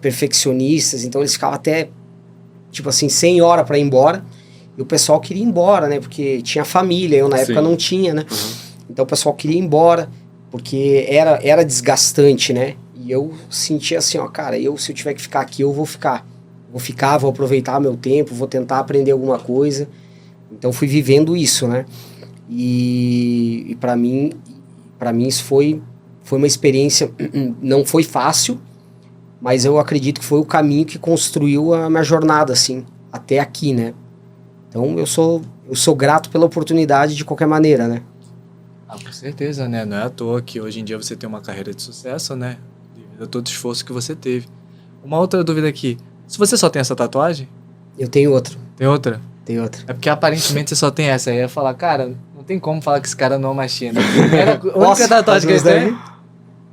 perfeccionistas, então eles ficavam até, tipo assim, 100 horas para ir embora, e o pessoal queria ir embora, né? Porque tinha família, eu na época não tinha, né? Então o pessoal queria ir embora, porque era desgastante, né? E eu sentia assim, ó, cara, se eu tiver que ficar aqui, eu vou ficar. Vou aproveitar meu tempo, vou tentar aprender alguma coisa. Então fui vivendo isso, né? E para mim isso foi uma experiência, não foi fácil, mas eu acredito que foi o caminho que construiu a minha jornada, assim, até aqui, né? Então eu sou grato pela oportunidade de qualquer maneira, né?
Com certeza, né? Não é à toa que hoje em dia você tem uma carreira de sucesso, né? Devido a todo o esforço que você teve. Uma outra dúvida aqui. Se você só tem essa tatuagem?
Eu tenho outra.
Tem outra?
Tem outra.
É porque aparentemente você só tem essa. Aí eu ia falar, cara, não tem como falar que esse cara não é uma China. Era a única tatuagem que ele tem.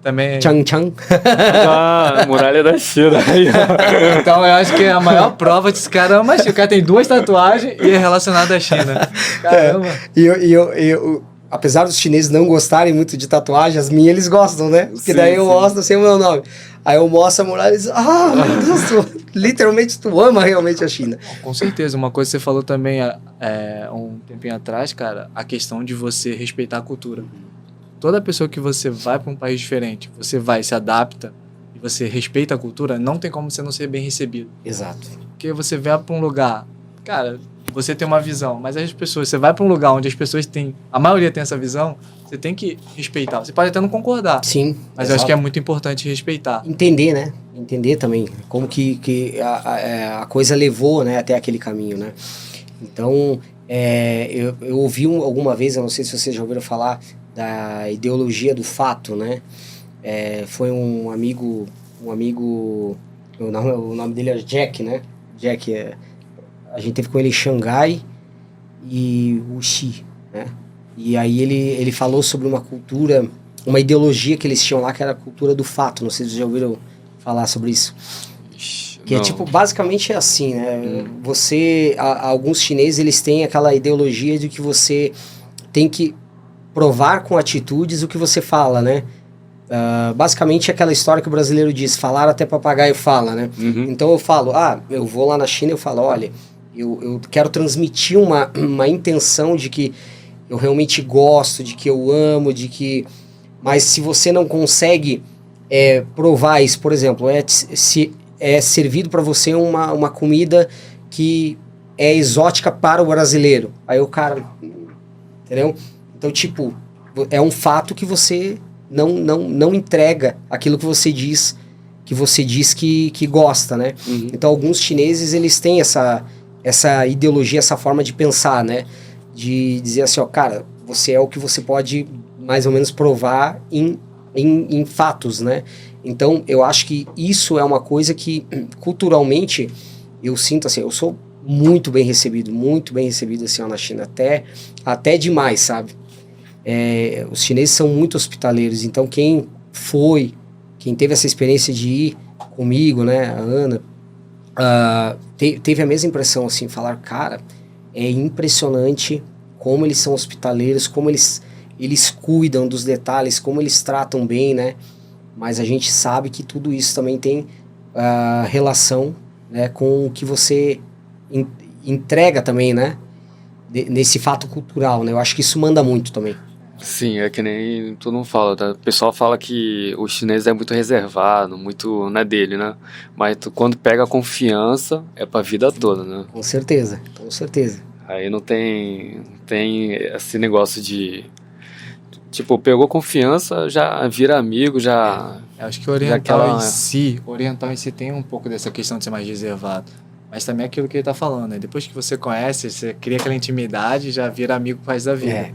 Também.
Chang Chang.
A muralha da China.
Então eu acho que a maior prova desse cara é uma China. O cara tem 2 tatuagens e é relacionado à China. Caramba.
E eu apesar dos chineses não gostarem muito de tatuagem, as minhas eles gostam, né? Porque daí eu mostro assim o meu nome. Aí eu mostro a muralha e eles meu Deus, literalmente tu ama realmente a China.
Com certeza. Uma coisa que você falou também um tempinho atrás, cara, a questão de você respeitar a cultura. Toda pessoa que você vai para um país diferente, você vai, se adapta e você respeita a cultura, não tem como você não ser bem recebido.
Exato.
Porque você vai para um lugar, cara, você tem uma visão, mas as pessoas, você vai para um lugar onde as pessoas têm, a maioria tem essa visão, você tem que respeitar. Você pode até não concordar.
Sim.
Mas eu acho que é muito importante respeitar.
Entender, né? Entender também como que a coisa levou, né, até aquele caminho, né? Então, eu ouvi alguma vez, eu não sei se vocês já ouviram falar da ideologia do fato, né? Foi um amigo, o nome dele é Jack, né? Jack, a gente teve com ele em Xangai e Wuxi, né? E aí ele falou sobre uma cultura, uma ideologia que eles tinham lá, que era a cultura do fato. Não sei se vocês já ouviram falar sobre isso. Que não. É tipo, basicamente é assim, né? Alguns chineses, eles têm aquela ideologia de que você tem que provar com atitudes o que você fala, né? Basicamente é aquela história que o brasileiro diz, falar até papagaio fala, né? Então eu falo, eu vou lá na China e eu falo, olha, eu quero transmitir uma intenção de que eu realmente gosto, de que eu amo, mas se você não consegue provar isso, por exemplo, é servido para você uma comida que é exótica para o brasileiro. Aí o cara, entendeu? Então, tipo, é um fato que você não entrega aquilo que você diz que gosta, né? Então, alguns chineses, eles têm essa ideologia, essa forma de pensar, né? De dizer assim, ó, cara, você é o que você pode mais ou menos provar em fatos, né? Então, eu acho que isso é uma coisa que, culturalmente, eu sinto assim, eu sou muito bem recebido assim, ó, na China, até demais, sabe? Os chineses são muito hospitaleiros, então quem teve essa experiência de ir comigo, né, a Ana, teve a mesma impressão, assim, falar, cara, é impressionante como eles são hospitaleiros, como eles cuidam dos detalhes, como eles tratam bem, né? Mas a gente sabe que tudo isso também tem relação, né, com o que você entrega também, né? Nesse fato cultural, né? Eu acho que isso manda muito também.
Sim, é que nem todo mundo fala, tá? O pessoal fala que o chinês é muito reservado, muito não é dele, né? Mas quando pega a confiança, é pra vida toda, né?
Com certeza, com certeza.
Aí não tem esse negócio de Tipo, pegou confiança, já vira amigo, já...
Eu acho que oriental
aquela-
em si tem um pouco dessa questão de ser mais reservado. Mas também é aquilo que ele tá falando, né? Depois que você conhece, você cria aquela intimidade, já vira amigo pro resto da vida.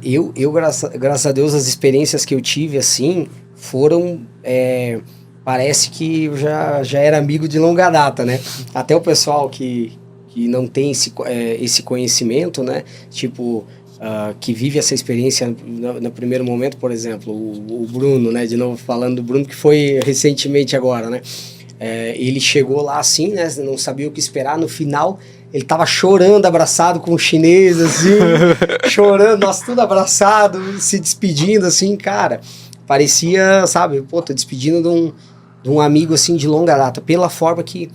Graças a Deus, as experiências que eu tive, assim, foram... parece que eu já era amigo de longa data, né? Até o pessoal que não tem esse conhecimento, né? Tipo, que vive essa experiência no primeiro momento, por exemplo, o Bruno, né? De novo falando do Bruno, que foi recentemente agora, né? Ele chegou lá assim, né? Não sabia o que esperar. No final, ele tava chorando, abraçado com o chinês, assim, chorando, nós tudo abraçado, se despedindo, assim, cara. Parecia, sabe, pô, tô despedindo de um amigo, assim, de longa data, pela forma que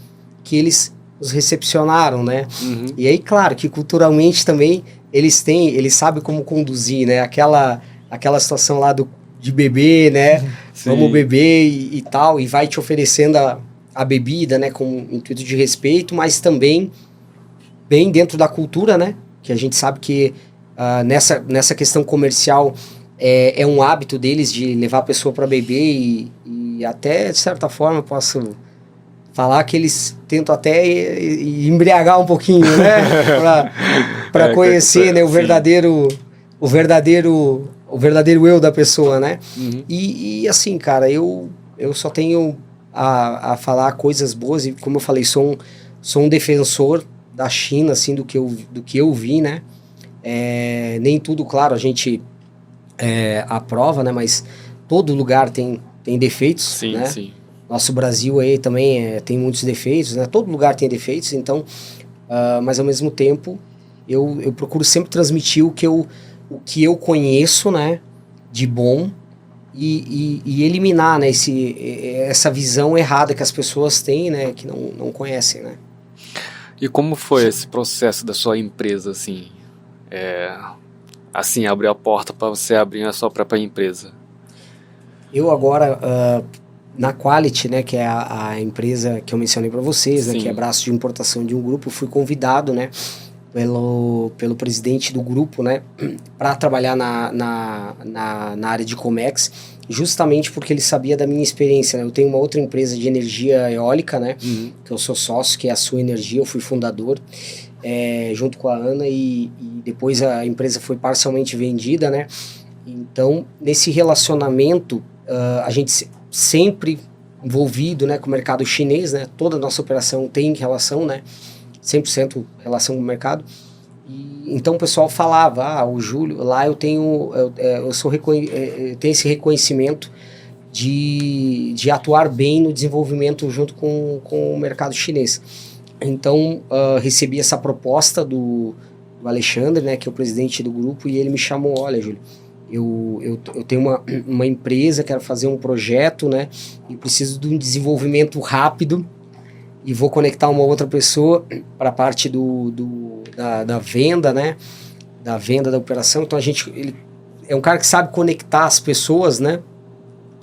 eles os recepcionaram, né?
Uhum.
E aí, claro, que culturalmente também eles sabem como conduzir, né? Aquela situação lá de beber, né?
Sim.
Vamos beber e tal, e vai te oferecendo a bebida, né? Com intuito de respeito, mas também bem dentro da cultura, né? Que a gente sabe que nessa questão comercial é um hábito deles de levar a pessoa para beber e até, de certa forma, posso falar que eles tentam até embriagar um pouquinho, né? Para conhecer, né? O verdadeiro eu da pessoa, né?
Uhum.
E assim, cara, eu só tenho a falar coisas boas e, como eu falei, sou um defensor da China, assim, do que eu vi, né? Nem tudo, claro, a gente aprova, né? Mas todo lugar tem defeitos,
Sim,
né?
sim.
Nosso Brasil aí também tem muitos defeitos, né? Todo lugar tem defeitos, então... mas ao mesmo tempo, eu procuro sempre transmitir o que eu conheço, né? De bom e eliminar, né? Essa visão errada que as pessoas têm, né? Que não conhecem, né?
E como foi esse processo da sua empresa, assim? Assim, abrir a porta para você abrir a sua própria empresa.
Eu agora... na Quality, né, que é a empresa que eu mencionei para vocês, né, que é braço de importação de um grupo, fui convidado, né, pelo presidente do grupo, né, para trabalhar na área de Comex, justamente porque ele sabia da minha experiência, né. Eu tenho uma outra empresa de energia eólica, né, que eu sou sócio, que é a Sua Energia, eu fui fundador, junto com a Ana, e depois a empresa foi parcialmente vendida, né. Então, nesse relacionamento, a gente sempre envolvido, né, com o mercado chinês, né, toda a nossa operação tem relação, né, 100% relação com o mercado, e então o pessoal falava, o Júlio, lá eu tenho esse reconhecimento de atuar bem no desenvolvimento junto com o mercado chinês. Então, recebi essa proposta do Alexandre, né, que é o presidente do grupo, e ele me chamou, olha, Júlio, eu tenho uma empresa, quero fazer um projeto, né? E preciso de um desenvolvimento rápido e vou conectar uma outra pessoa para a parte da venda, né? Da venda da operação. Então ele é um cara que sabe conectar as pessoas, né?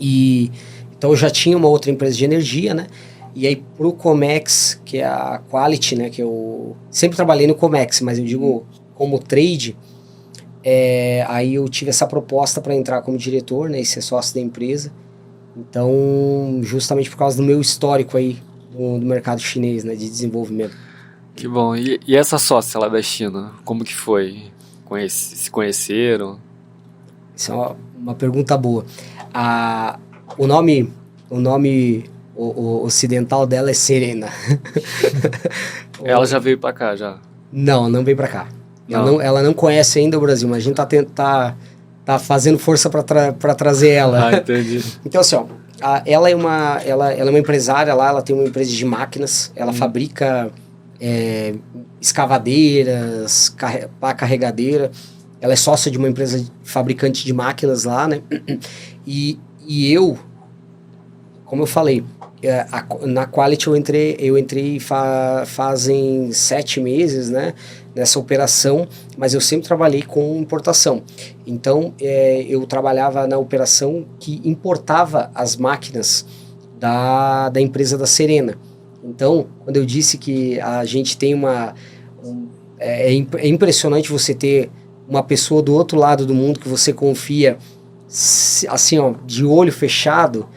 E então eu já tinha uma outra empresa de energia, né? E aí pro Comex, que é a Quality, né? Que eu sempre trabalhei no Comex, mas eu digo como trade. Aí eu tive essa proposta para entrar como diretor, né, e ser sócio da empresa. Então, justamente por causa do meu histórico aí do mercado chinês, né, de desenvolvimento.
Que bom. E essa sócia lá da China, como que foi? Se conheceram?
Isso é uma pergunta boa. O nome ocidental dela é Serena.
Ela já veio para cá, já?
Não veio para cá.
Não.
Ela não conhece ainda o Brasil, mas a gente tá fazendo força para trazer ela.
Ah, entendi.
Então, assim, ó, ela é uma empresária lá, ela tem uma empresa de máquinas, ela fabrica escavadeiras, pá carregadeira, ela é sócia de uma empresa fabricante de máquinas lá, né? E eu, como eu falei, na Quality eu entrei fazem 7 meses, né? Nessa operação, mas eu sempre trabalhei com importação. Então, eu trabalhava na operação que importava as máquinas da empresa da Serena. Então, quando eu disse que a gente tem é impressionante você ter uma pessoa do outro lado do mundo que você confia assim, ó, de olho fechado,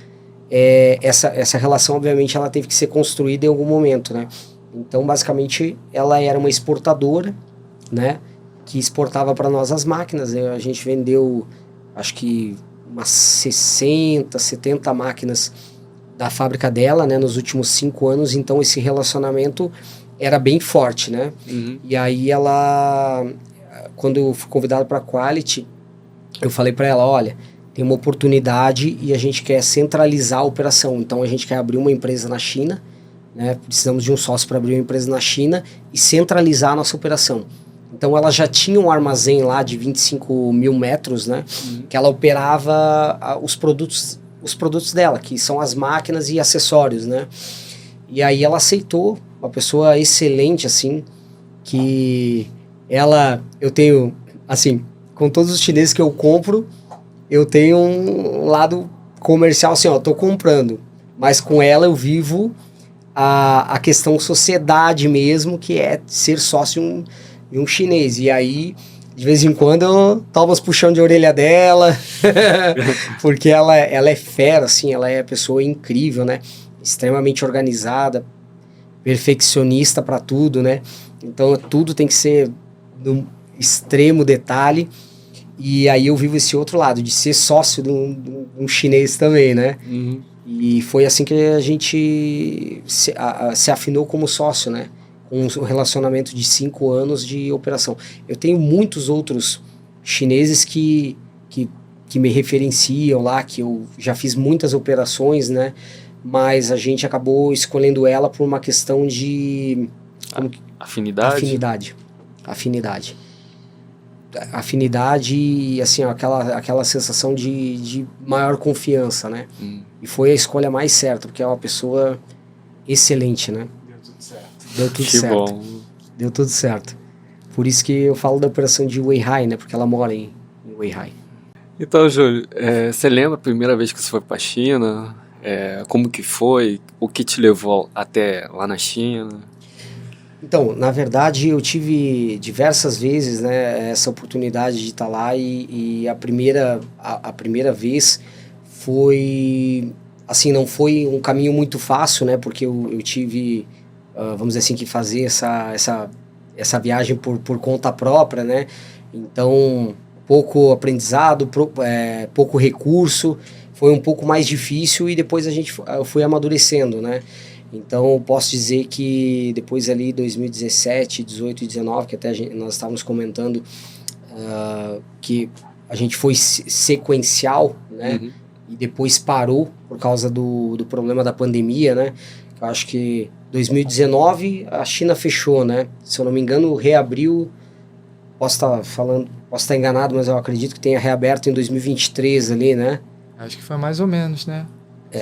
essa relação, obviamente, ela teve que ser construída em algum momento, né? Então, basicamente, ela era uma exportadora, né? Que exportava para nós as máquinas. A gente vendeu, acho que umas 60, 70 máquinas da fábrica dela, né? Nos últimos 5 anos. Então, esse relacionamento era bem forte, né? E aí quando eu fui convidado para a Quality, eu falei para ela, olha, tem uma oportunidade e a gente quer centralizar a operação. Então, a gente quer abrir uma empresa na China, né? Precisamos de um sócio para abrir uma empresa na China e centralizar a nossa operação. Então, ela já tinha um armazém lá de 25 mil metros, né? Que ela operava os produtos dela, que são as máquinas e acessórios, né? E aí ela aceitou, uma pessoa excelente, assim, que eu tenho, assim, com todos os chineses que eu compro, eu tenho um lado comercial, assim, ó, tô comprando, mas com ela eu vivo a questão sociedade mesmo, que é ser sócio de um chinês. E aí, de vez em quando, eu tomo uns puxão de orelha dela, porque ela é fera, assim, ela é pessoa incrível, né? Extremamente organizada, perfeccionista para tudo, né? Então, tudo tem que ser no extremo detalhe. E aí eu vivo esse outro lado, de ser sócio de um chinês também, né? E foi assim que a gente se afinou como sócio, né? Com um relacionamento de 5 anos de operação. Eu tenho muitos outros chineses que me referenciam lá, que eu já fiz muitas operações, né? Mas a gente acabou escolhendo ela por uma questão de...
Afinidade?
Afinidade e, assim, ó, aquela sensação de maior confiança, né? E foi a escolha mais certa, porque é uma pessoa excelente, né? Deu tudo
Que
certo.
bom.
Deu tudo certo. Por isso que eu falo da operação de Weihai, né? Porque ela mora em Weihai.
Então, Júlio, você lembra a primeira vez que você foi para a China? Como que foi? O que te levou até lá na China?
Então, na verdade, eu tive diversas vezes, né, essa oportunidade de estar lá e a primeira vez foi, assim, não foi um caminho muito fácil, né, porque eu tive, vamos dizer assim, que fazer essa viagem por conta própria, né, então pouco aprendizado, pouco recurso, foi um pouco mais difícil e depois eu fui amadurecendo, né. Então, eu posso dizer que depois ali 2017, 18 e 19, que até nós estávamos comentando que a gente foi sequencial, né? E depois parou por causa do problema da pandemia, né? Eu acho que 2019 a China fechou, né? Se eu não me engano, reabriu, posso estar enganado, mas eu acredito que tenha reaberto em 2023 ali, né?
Acho que foi mais ou menos, né?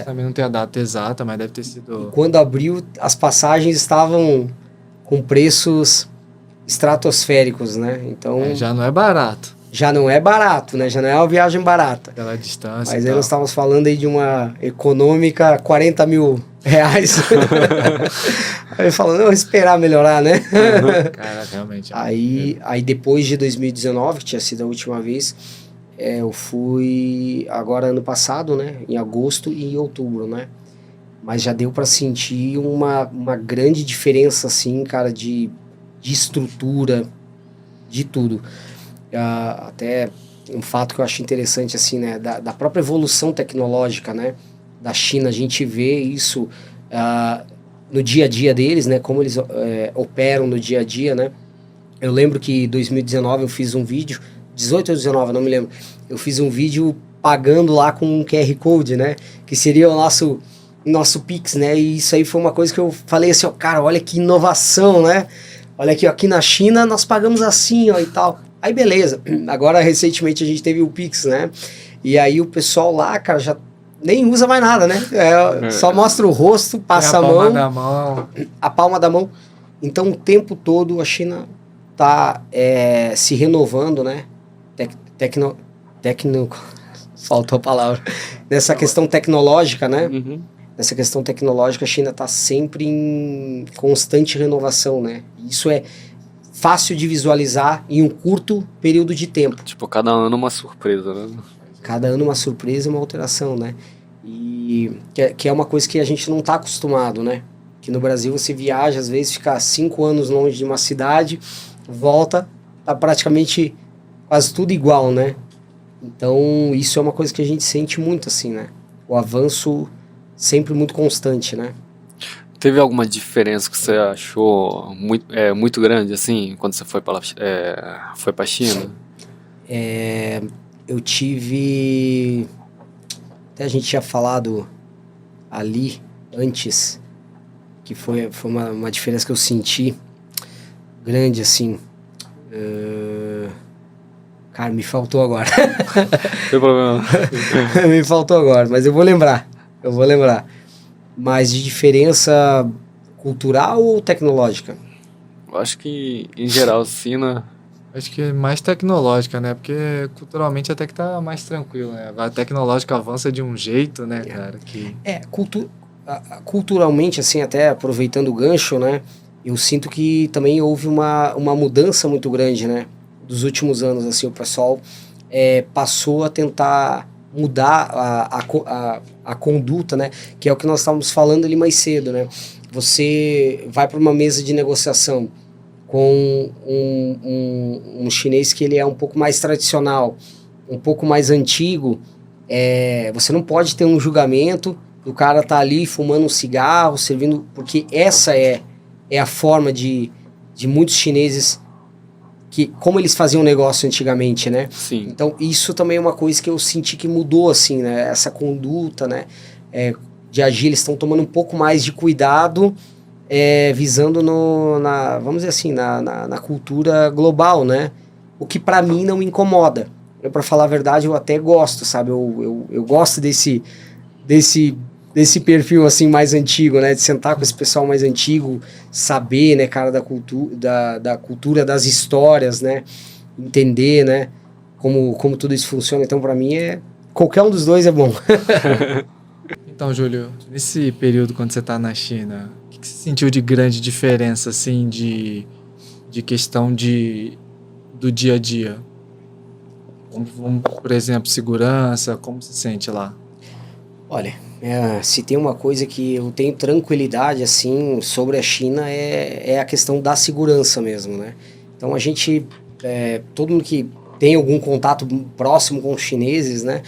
Também não tem a data exata, mas deve ter sido...
E quando abriu, as passagens estavam com preços estratosféricos, né? Então...
já não é barato.
Já não é barato, né? Já não é uma viagem barata.
Pela distância.
Mas aí nós estávamos falando aí de uma econômica, 40 mil reais. Aí falando, eu vou esperar melhorar, né?
Cara, realmente.
Aí depois de 2019, que tinha sido a última vez... eu fui agora ano passado, né? Em agosto e em outubro, né? Mas já deu para sentir uma grande diferença, assim, cara, de estrutura, de tudo. Até um fato que eu acho interessante, assim, né? Da própria evolução tecnológica, né? Da China, a gente vê isso no dia a dia deles, né? Como eles operam no dia a dia, né? Eu lembro que em 2019 eu fiz um vídeo, 18 ou 19, não me lembro. Eu fiz um vídeo pagando lá com um QR Code, né? Que seria o nosso Pix, né? E isso aí foi uma coisa que eu falei assim, ó, cara, olha que inovação, né? Olha aqui na China nós pagamos assim, ó, e tal. Aí beleza. Agora, recentemente, a gente teve o Pix, né? E aí o pessoal lá, cara, já nem usa mais nada, né? Só mostra o rosto, passa a mão. A palma da mão. Então, o tempo todo a China tá se renovando, né? Faltou a palavra. Nessa questão tecnológica, né? Nessa questão tecnológica, a China está sempre em constante renovação, né? Isso é fácil de visualizar em um curto período de tempo.
Tipo, cada ano uma surpresa, né?
Cada ano uma surpresa, uma alteração, né? E que é uma coisa que a gente não está acostumado, né? Que no Brasil você viaja, às vezes fica 5 anos longe de uma cidade, volta, tá praticamente quase tudo igual, né? Então isso é uma coisa que a gente sente muito, assim, né? O avanço sempre muito constante, né?
Teve alguma diferença que você achou muito grande, assim, quando você foi para a China?
Eu tive... Até a gente tinha falado ali antes, que foi uma diferença que eu senti grande, assim. Cara, me faltou agora.
Não tem problema.
Me faltou agora, mas eu vou lembrar. Mas de diferença cultural ou tecnológica?
Eu acho que, em geral, sim, né?
Acho que é mais tecnológica, né? Porque culturalmente até que tá mais tranquilo, né? Agora a tecnológica avança de um jeito, né, cara? Que...
Culturalmente, assim, até aproveitando o gancho, né? Eu sinto que também houve uma mudança muito grande, né? Dos últimos anos, assim, o pessoal passou a tentar mudar a conduta, né? Que é o que nós estávamos falando ali mais cedo, né? Você vai para uma mesa de negociação com um chinês que ele é um pouco mais tradicional, um pouco mais antigo, você não pode ter um julgamento do cara tá ali fumando um cigarro, servindo, porque essa é a forma de muitos chineses, que como eles faziam negócio antigamente, né?
Sim.
Então isso também é uma coisa que eu senti que mudou, assim, né? Essa conduta, né? De agir, eles estão tomando um pouco mais de cuidado, visando vamos dizer assim, na cultura global, né? O que para mim não me incomoda. Para falar a verdade, eu até gosto, sabe? Eu gosto desse perfil assim mais antigo, né? De sentar com esse pessoal mais antigo, saber, né, cara, da cultura, das histórias, né? Entender, né? Como tudo isso funciona. Então, para mim, qualquer um dos dois é bom.
Então, Júlio, nesse período quando você tá na China, o que você sentiu de grande diferença, assim, de questão do dia a dia? Como, por exemplo, segurança, como se sente lá?
Olha, se tem uma coisa que eu tenho tranquilidade, assim, sobre a China é a questão da segurança mesmo, né? Então a gente, todo mundo que tem algum contato próximo com os chineses, né?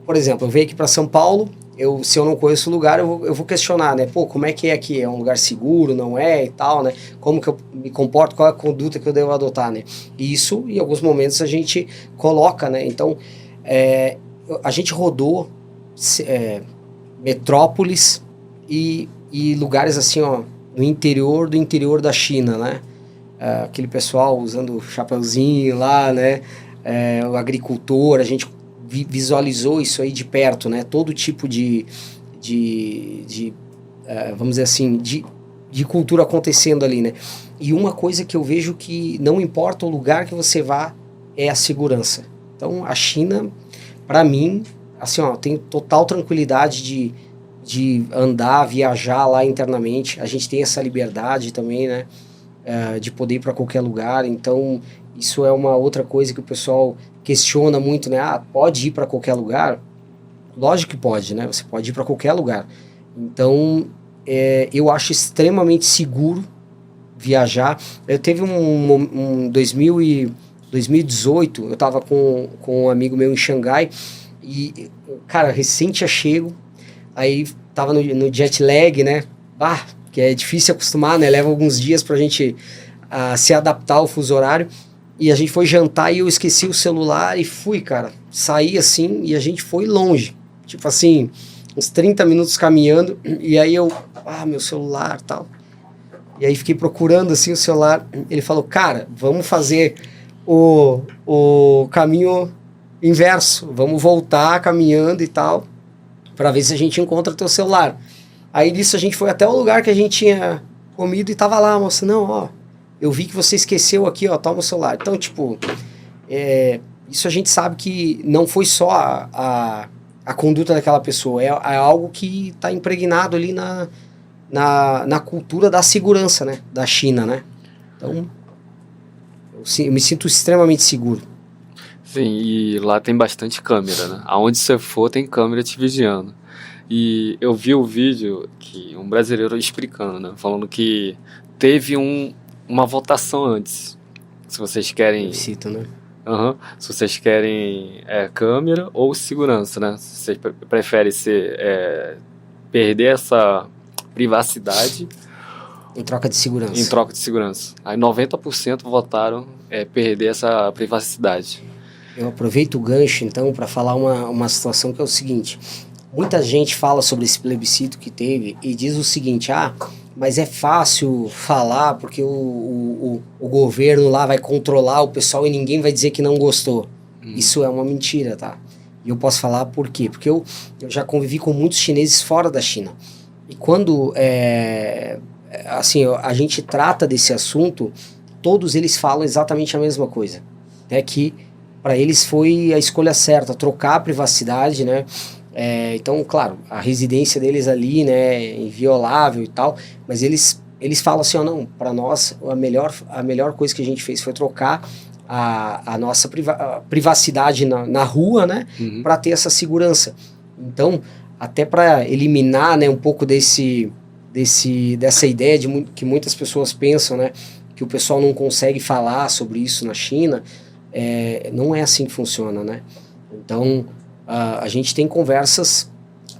Por exemplo, eu venho aqui para São Paulo, se eu não conheço o lugar, eu vou questionar, né? Pô, como é que é aqui? É um lugar seguro, não é? E tal, né? Como que eu me comporto? Qual é a conduta que eu devo adotar, né? E isso, em alguns momentos, a gente coloca, né? Então, a gente rodou metrópoles e lugares assim, ó, no interior do interior da China, né? Aquele pessoal usando chapeuzinho lá, né? O agricultor, a gente visualizou isso aí de perto, né? Todo tipo vamos dizer assim, de cultura acontecendo ali, né? E uma coisa que eu vejo que não importa o lugar que você vá, é a segurança. Então, a China, para mim, assim, ó, eu tenho total tranquilidade de andar, viajar lá internamente. A gente tem essa liberdade também, né? De poder ir para qualquer lugar. Então, isso é uma outra coisa que o pessoal questiona muito, né? Pode ir para qualquer lugar? Lógico que pode, né? Você pode ir para qualquer lugar. Então, eu acho extremamente seguro viajar. Eu teve um 2018, eu estava com um amigo meu em Xangai e, cara, recente chego, aí tava no jet lag, né? Que é difícil acostumar, né? Leva alguns dias pra gente se adaptar ao fuso horário. E a gente foi jantar e eu esqueci o celular e fui, cara. Saí assim e a gente foi longe. Tipo assim, uns 30 minutos caminhando. E aí meu celular e tal. E aí fiquei procurando assim o celular. Ele falou, cara, vamos fazer o caminho inverso. Vamos voltar caminhando e tal, pra ver se a gente encontra teu celular. Aí disso a gente foi até o lugar que a gente tinha comido e tava lá, moça, não, ó, eu vi que você esqueceu aqui, ó, toma o celular. Então, tipo, isso a gente sabe que não foi só a conduta daquela pessoa, é algo que tá impregnado ali na cultura da segurança, né, da China, né? Então, eu me sinto extremamente seguro.
Sim, e lá tem bastante câmera, né? Aonde você for tem câmera te vigiando. E eu vi o vídeo que um brasileiro explicando, né? Falando que teve uma votação antes. Se vocês querem,
Cito, né?
se vocês querem câmera ou segurança, né? Se vocês preferem perder essa privacidade
Em troca de segurança.
em troca de segurança. Aí 90% votaram perder essa privacidade.
Eu aproveito o gancho, então, para falar uma situação que é o seguinte. Muita gente fala sobre esse plebiscito que teve e diz o seguinte, mas é fácil falar porque o governo lá vai controlar o pessoal e ninguém vai dizer que não gostou. Isso é uma mentira, tá? E eu posso falar por quê? Porque eu já convivi com muitos chineses fora da China. E quando assim, a gente trata desse assunto, todos eles falam exatamente a mesma coisa. É que para eles foi a escolha certa, trocar a privacidade, né? Então, claro, a residência deles ali, né, inviolável e tal, mas eles falam assim, não, para nós a melhor coisa que a gente fez foi trocar a nossa privacidade na rua, né, para ter essa segurança. Então, até para eliminar, né, um pouco dessa ideia que muitas pessoas pensam, né, que o pessoal não consegue falar sobre isso na China, não é assim que funciona, né? Então, a gente tem conversas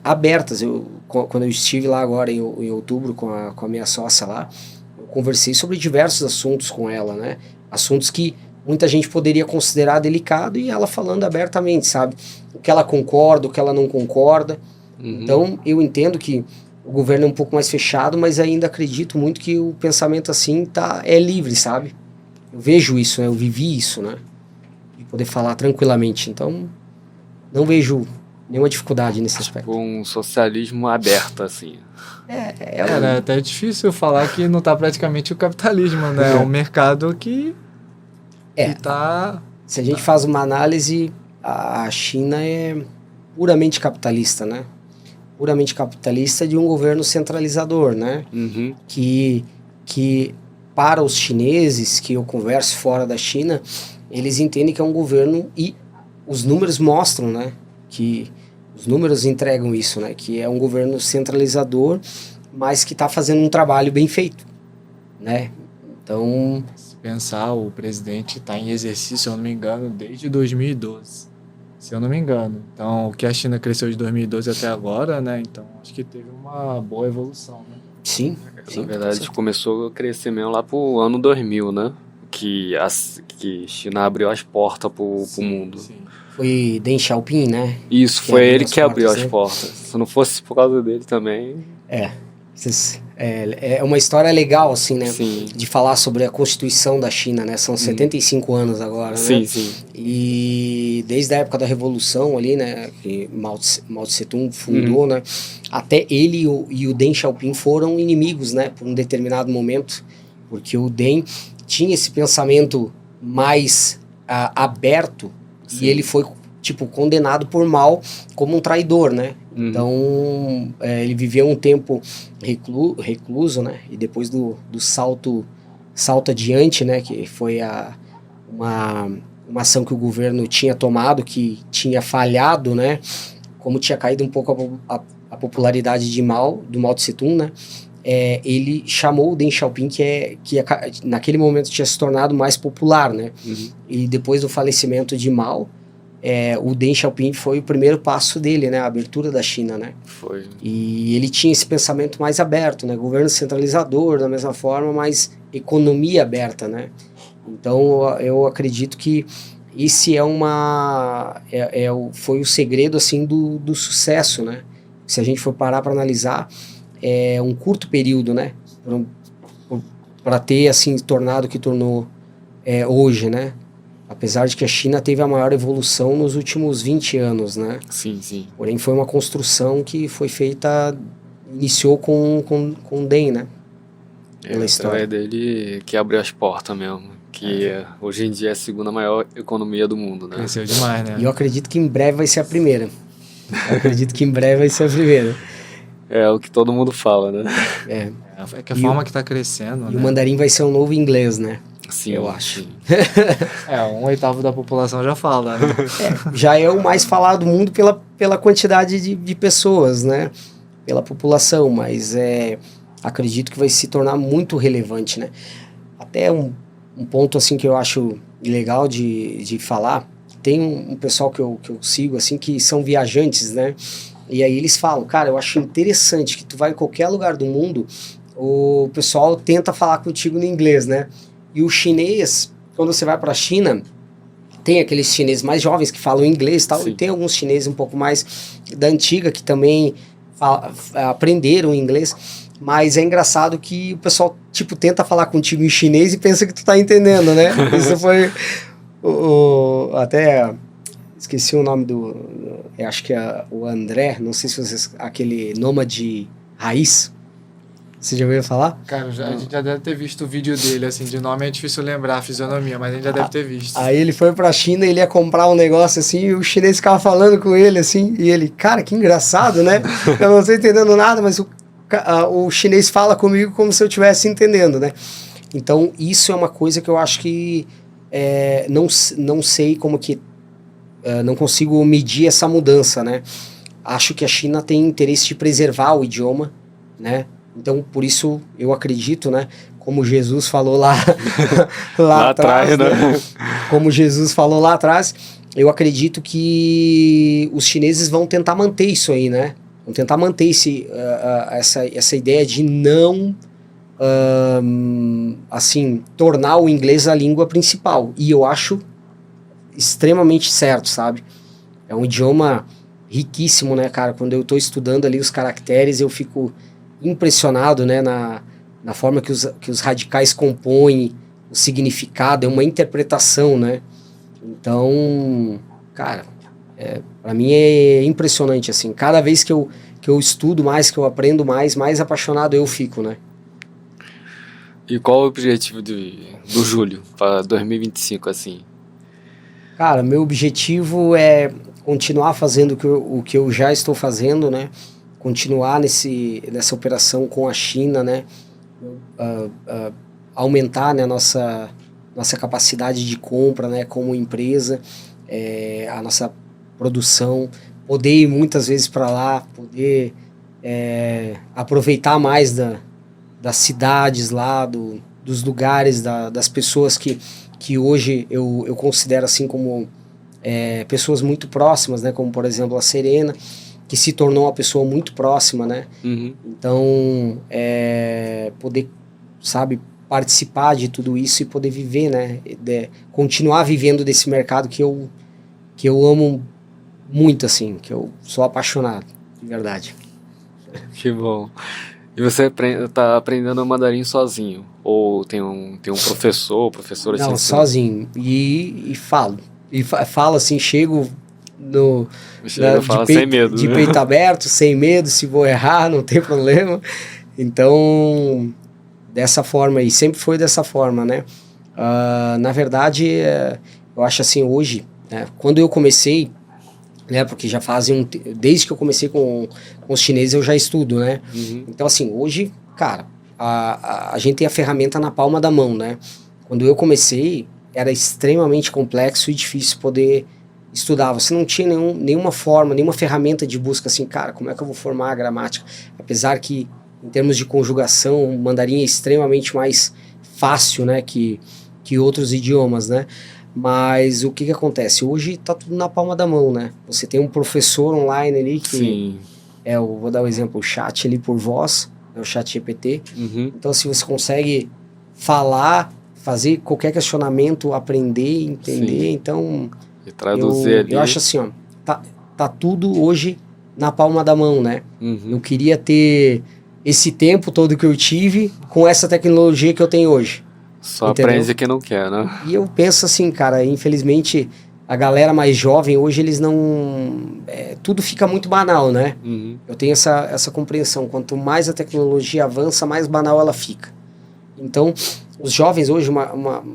abertas. Quando eu estive lá agora em outubro com a minha sócia lá, eu conversei sobre diversos assuntos com ela, né? Assuntos que muita gente poderia considerar delicado e ela falando abertamente, sabe? O que ela concorda, o que ela não concorda. Então, eu entendo que o governo é um pouco mais fechado, mas ainda acredito muito que o pensamento assim é livre, sabe? Eu vejo isso, né? Eu vivi isso, né? De poder falar tranquilamente. Então, não vejo nenhuma dificuldade nesse aspecto.
Um socialismo aberto, assim.
Cara, até é difícil falar que não tá praticamente o capitalismo, né? É um mercado que tá...
Se a gente faz uma análise, a China é puramente capitalista, né? Puramente capitalista de um governo centralizador, né? Que para os chineses que eu converso fora da China, eles entendem que é um governo e os números mostram, né? Que os números entregam isso, né? Que é um governo centralizador, mas que está fazendo um trabalho bem feito, né? Então...
Se pensar, o presidente está em exercício, se eu não me engano, desde 2012. Se eu não me engano. Então, o que a China cresceu de 2012 até agora, né? Então, acho que teve uma boa evolução, né?
Sim.
Na verdade, começou a crescer mesmo lá pro ano 2000, né? Que China abriu as portas pro mundo.
Sim.
Foi Deng Xiaoping, né?
Isso, foi ele que abriu as portas. Se não fosse por causa dele também...
É uma história legal, assim, né?
Sim.
De falar sobre a Constituição da China, né? São 75 anos agora,
sim,
né?
Sim.
E desde a época da Revolução ali, né? Que Mao Tse-tung fundou, né? Até ele e o Deng Xiaoping foram inimigos, né? Por um determinado momento. Porque o Deng tinha esse pensamento mais aberto. Sim. E ele foi, condenado por Mao como um traidor, né? Então, ele viveu um tempo recluso, né? E depois do salto adiante, né? Que foi uma ação que o governo tinha tomado, que tinha falhado, né? Como tinha caído um pouco a popularidade do Mao Tse-tung, né? Ele chamou o Deng Xiaoping, que naquele momento tinha se tornado mais popular, né? E depois do falecimento de Mao, o Deng Xiaoping foi o primeiro passo dele, né? A abertura da China, né?
Foi.
E ele tinha esse pensamento mais aberto, né? Governo centralizador, da mesma forma, mas economia aberta, né? Então, eu acredito que esse foi o segredo, assim, do sucesso, né? Se a gente for parar para analisar, é um curto período, né? Para ter, assim, tornado o que tornou hoje, né? Apesar de que a China teve a maior evolução nos últimos 20 anos, né?
Sim, sim.
Porém, foi uma construção que foi feita, iniciou com o Deng, né? Pela história.
É dele que abriu as portas mesmo. Que hoje em dia é a segunda maior economia do mundo, né?
Cresceu demais, né?
E eu acredito que em breve vai ser a primeira.
É o que todo mundo fala, né?
É que a forma que tá crescendo,
e
né?
o mandarim vai ser o novo inglês, né?
Sim,
eu acho.
sim.
1/8 da população já fala, né?
Já é o mais falado do mundo pela quantidade de pessoas, né? Pela população, mas acredito que vai se tornar muito relevante, né? Até um ponto assim que eu acho legal de falar, tem um pessoal que eu sigo assim que são viajantes, né? E aí eles falam, cara, eu acho interessante que tu vai em qualquer lugar do mundo, o pessoal tenta falar contigo no inglês, né? E o chinês, quando você vai para a China, tem aqueles chineses mais jovens que falam inglês e tal,
Sim.
e tem alguns chineses um pouco mais da antiga que também aprenderam inglês, mas é engraçado que o pessoal, tipo, tenta falar contigo em chinês e pensa que tu tá entendendo, né? Isso foi até esqueci o nome eu acho que é o André, não sei se vocês, aquele nômade raiz, você já ouviu falar?
Cara, a gente já deve ter visto o vídeo dele, assim, de nome é difícil lembrar a fisionomia, mas a gente já deve ter visto.
Aí ele foi pra China, ele ia comprar um negócio assim, e o chinês ficava falando com ele assim, e ele, cara, que engraçado, né? Eu não tô entendendo nada, mas o chinês fala comigo como se eu estivesse entendendo, né? Então, isso é uma coisa que eu acho que não sei como que não consigo medir essa mudança, né? Acho que a China tem interesse de preservar o idioma, né? Então, por isso, eu acredito, né? Como Jesus falou lá atrás, né? Como Jesus falou lá atrás, eu acredito que os chineses vão tentar manter isso aí, né? Vão tentar manter essa ideia de não, assim, tornar o inglês a língua principal. E eu acho extremamente certo, sabe? É um idioma riquíssimo, né, cara? Quando eu tô estudando ali os caracteres, eu fico impressionado, né, na forma que os radicais compõem, o significado, é uma interpretação, né? Então, cara, para mim é impressionante, assim. Cada vez que eu estudo mais, que eu aprendo mais apaixonado eu fico, né?
E qual o objetivo do Júlio para 2025, assim?
Cara, meu objetivo é continuar fazendo o que eu já estou fazendo, né? Continuar nessa operação com a China, né? Aumentar, né, nossa capacidade de compra, né, como empresa, a nossa produção, poder ir muitas vezes para lá, poder aproveitar mais das cidades lá, dos lugares, das pessoas que hoje eu considero assim como pessoas muito próximas, né, como por exemplo a Serena, que se tornou uma pessoa muito próxima, né?
Uhum.
Então, poder, sabe, participar de tudo isso e poder viver, né? Continuar vivendo desse mercado que eu amo muito, assim, que eu sou apaixonado, de verdade.
Que bom. E você tá aprendendo mandarim sozinho? Ou tem um professora?
Não, sozinho. E falo. E falo assim, chego
sem medo,
de
né?
peito aberto, sem medo, se vou errar, não tem problema. Então, dessa forma aí, sempre foi dessa forma, né? Na verdade, eu acho assim, hoje, né, quando eu comecei, né, porque já fazem desde que eu comecei com os chineses eu já estudo, né?
Uhum.
Então, assim, hoje, cara, a gente tem a ferramenta na palma da mão, né? Quando eu comecei, era extremamente complexo e difícil poder estudar. Você não tinha nenhuma forma, nenhuma ferramenta de busca assim, cara, como é que eu vou formar a gramática? Apesar que, em termos de conjugação, o mandarim é extremamente mais fácil, né, que outros idiomas, né? Mas o que acontece? Hoje tá tudo na palma da mão, né? Você tem um professor online ali que...
Sim.
eu vou dar um exemplo, o chat ali por voz, o chat GPT.
Uhum.
Então, se você consegue falar, fazer qualquer questionamento, aprender, entender,
Sim.
Então...
E traduzir ali.
Eu acho assim, ó, tá tudo hoje na palma da mão, né?
Uhum.
Eu queria ter esse tempo todo que eu tive com essa tecnologia que eu tenho hoje.
Só
entendeu?
aprende quem não quer, né?
E eu penso assim, cara, infelizmente a galera mais jovem hoje, eles não... tudo fica muito banal, né?
Uhum.
Eu tenho essa compreensão. Quanto mais a tecnologia avança, mais banal ela fica. Então, os jovens hoje,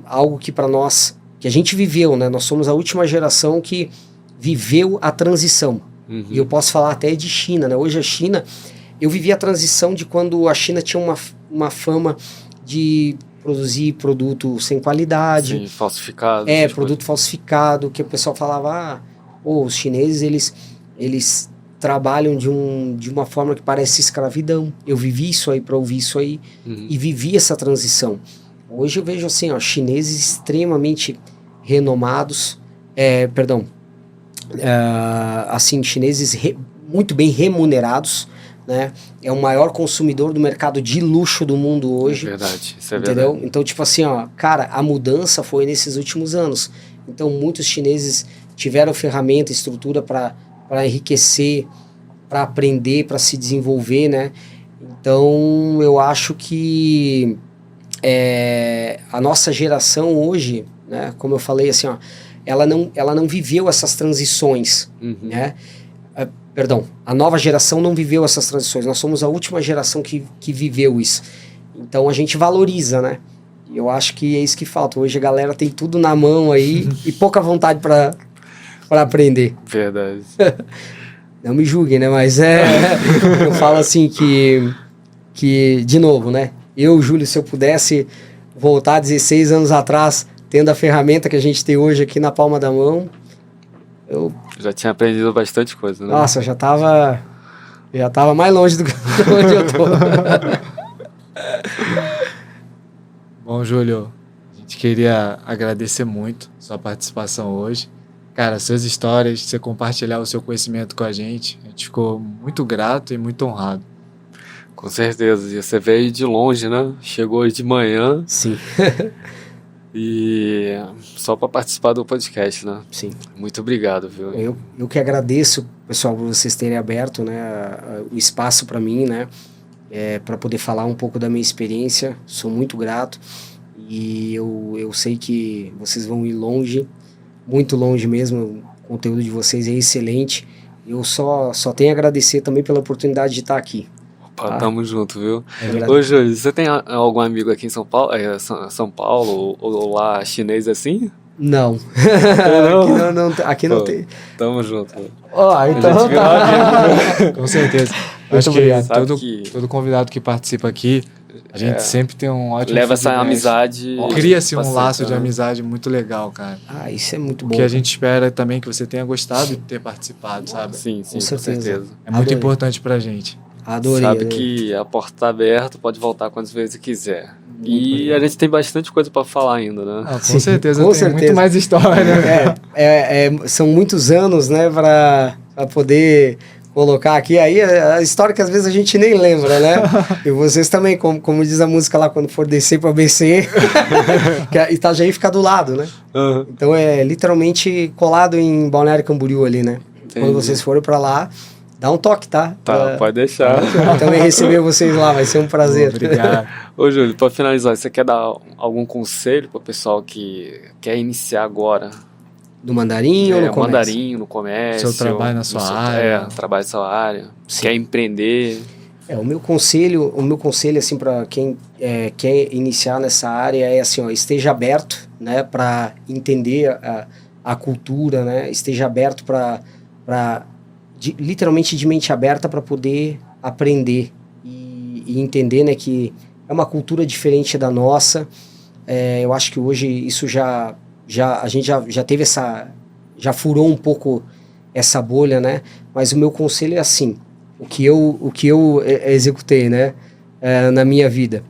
algo que para nós... que a gente viveu, né? Nós somos a última geração que viveu a transição.
Uhum.
E eu posso falar até de China, né? Hoje a China... Eu vivi a transição de quando a China tinha uma fama de produzir produto sem qualidade.
Sim, falsificado.
Produto falsificado, que o pessoal falava, os chineses, eles trabalham de uma forma que parece escravidão. Eu vivi isso aí para ouvir isso aí e vivi essa transição. Hoje eu vejo assim, chineses extremamente renomados, assim, chineses muito bem remunerados, né? É o maior consumidor do mercado de luxo do mundo hoje.
É verdade, isso é
entendeu?
verdade.
Então, tipo assim, cara, a mudança foi nesses últimos anos. Então, muitos chineses tiveram ferramenta, estrutura para enriquecer, para aprender, para se desenvolver, né? Então, eu acho que a nossa geração hoje, né? Como eu falei, assim, ela não viveu essas transições, né? A nova geração não viveu essas transições. Nós somos a última geração que viveu isso. Então, a gente valoriza, né? E eu acho que é isso que falta. Hoje a galera tem tudo na mão aí e pouca vontade para aprender.
Verdade.
Não me julguem, né? Mas eu falo assim que, de novo, né? Eu, Júlio, se eu pudesse voltar 16 anos atrás, tendo a ferramenta que a gente tem hoje aqui na palma da mão, eu
já tinha aprendido bastante coisa, né?
Nossa, eu já tava mais longe do que onde eu tô.
Bom, Júlio, a gente queria agradecer muito sua participação hoje. Cara, suas histórias, você compartilhar o seu conhecimento com a gente ficou muito grato e muito honrado.
Com certeza, e você veio de longe, né? Chegou hoje de manhã.
Sim.
E só para participar do podcast, né?
Sim.
Muito obrigado, viu?
Eu que agradeço, pessoal, por vocês terem aberto, né, o espaço para mim, né, para poder falar um pouco da minha experiência. Sou muito grato e eu sei que vocês vão ir longe, muito longe mesmo. O conteúdo de vocês é excelente. Eu só tenho a agradecer também pela oportunidade de estar aqui.
Opa, tamo junto, viu?
É
Ô, Júlio, você tem algum amigo aqui em São Paulo, São Paulo ou lá chinês assim?
Não. Aqui não tem.
Tamo junto.
Então tá.
Com certeza. Acho que todo convidado que participa aqui, a gente sempre tem um ótimo
leva essa
feedback.
amizade.
Cria-se um laço de amizade muito legal, cara.
Isso é muito bom.
Porque a gente espera também que você tenha gostado de ter participado, sabe?
Sim, com certeza.
É muito importante pra gente.
Adorei.
Sabe que a porta tá aberta, pode voltar quantas vezes quiser. E a gente tem bastante coisa para falar ainda, né?
Com certeza, tem muito mais história.
São muitos anos, né, para poder colocar aqui. Aí a história que às vezes a gente nem lembra, né? E vocês também, como diz a música lá, quando for descer para BC, que Itajaí fica do lado, né? Então é literalmente colado em Balneário Camboriú ali, né? Entendi. Quando vocês forem para lá, dá um toque, tá?
Pode deixar.
Também receber vocês lá, vai ser um prazer.
Obrigado.
Ô, Júlio, para finalizar, você quer dar algum conselho para o pessoal que quer iniciar agora?
Do mandarim ou no comércio?
Mandarim, no comércio.
Seu trabalho na sua área.
Trabalho na sua área. Sim. Quer empreender.
O meu conselho assim, para quem quer iniciar nessa área é assim, esteja aberto, né, para entender a cultura, né, esteja aberto para literalmente de mente aberta para poder aprender e entender, né, que é uma cultura diferente da nossa. Eu acho que hoje isso a gente já teve já furou um pouco essa bolha, né? Mas o meu conselho é assim, o que eu executei, né, na minha vida.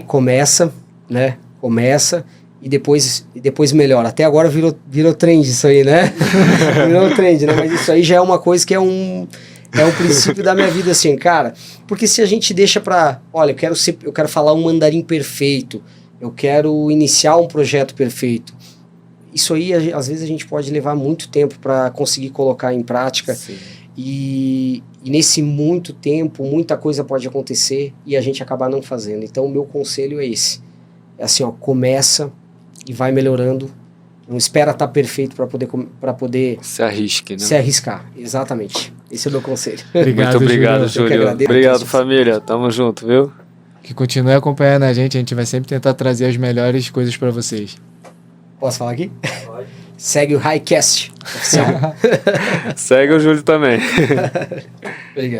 Começa, né? Começa e depois melhora. Até agora virou trend isso aí, né? Virou trend, né? Mas isso aí já é uma coisa que é um princípio da minha vida, assim, cara. Porque se a gente deixa olha, eu quero falar um mandarim perfeito, eu quero iniciar um projeto perfeito. Isso aí, às vezes, a gente pode levar muito tempo para conseguir colocar em prática.
Sim.
E nesse muito tempo, muita coisa pode acontecer e a gente acabar não fazendo. Então, o meu conselho é esse. É assim, começa e vai melhorando. Não espera estar perfeito para poder
se arrisque, né?
Se arriscar, exatamente. Esse é o meu conselho.
Muito
obrigado, Júlio. Obrigado, família. Tamo junto, viu?
Que continue acompanhando a gente vai sempre tentar trazer as melhores coisas para vocês.
Posso falar aqui? Pode. Segue o Highcast oficial.
Segue o Júlio também.
Obrigado.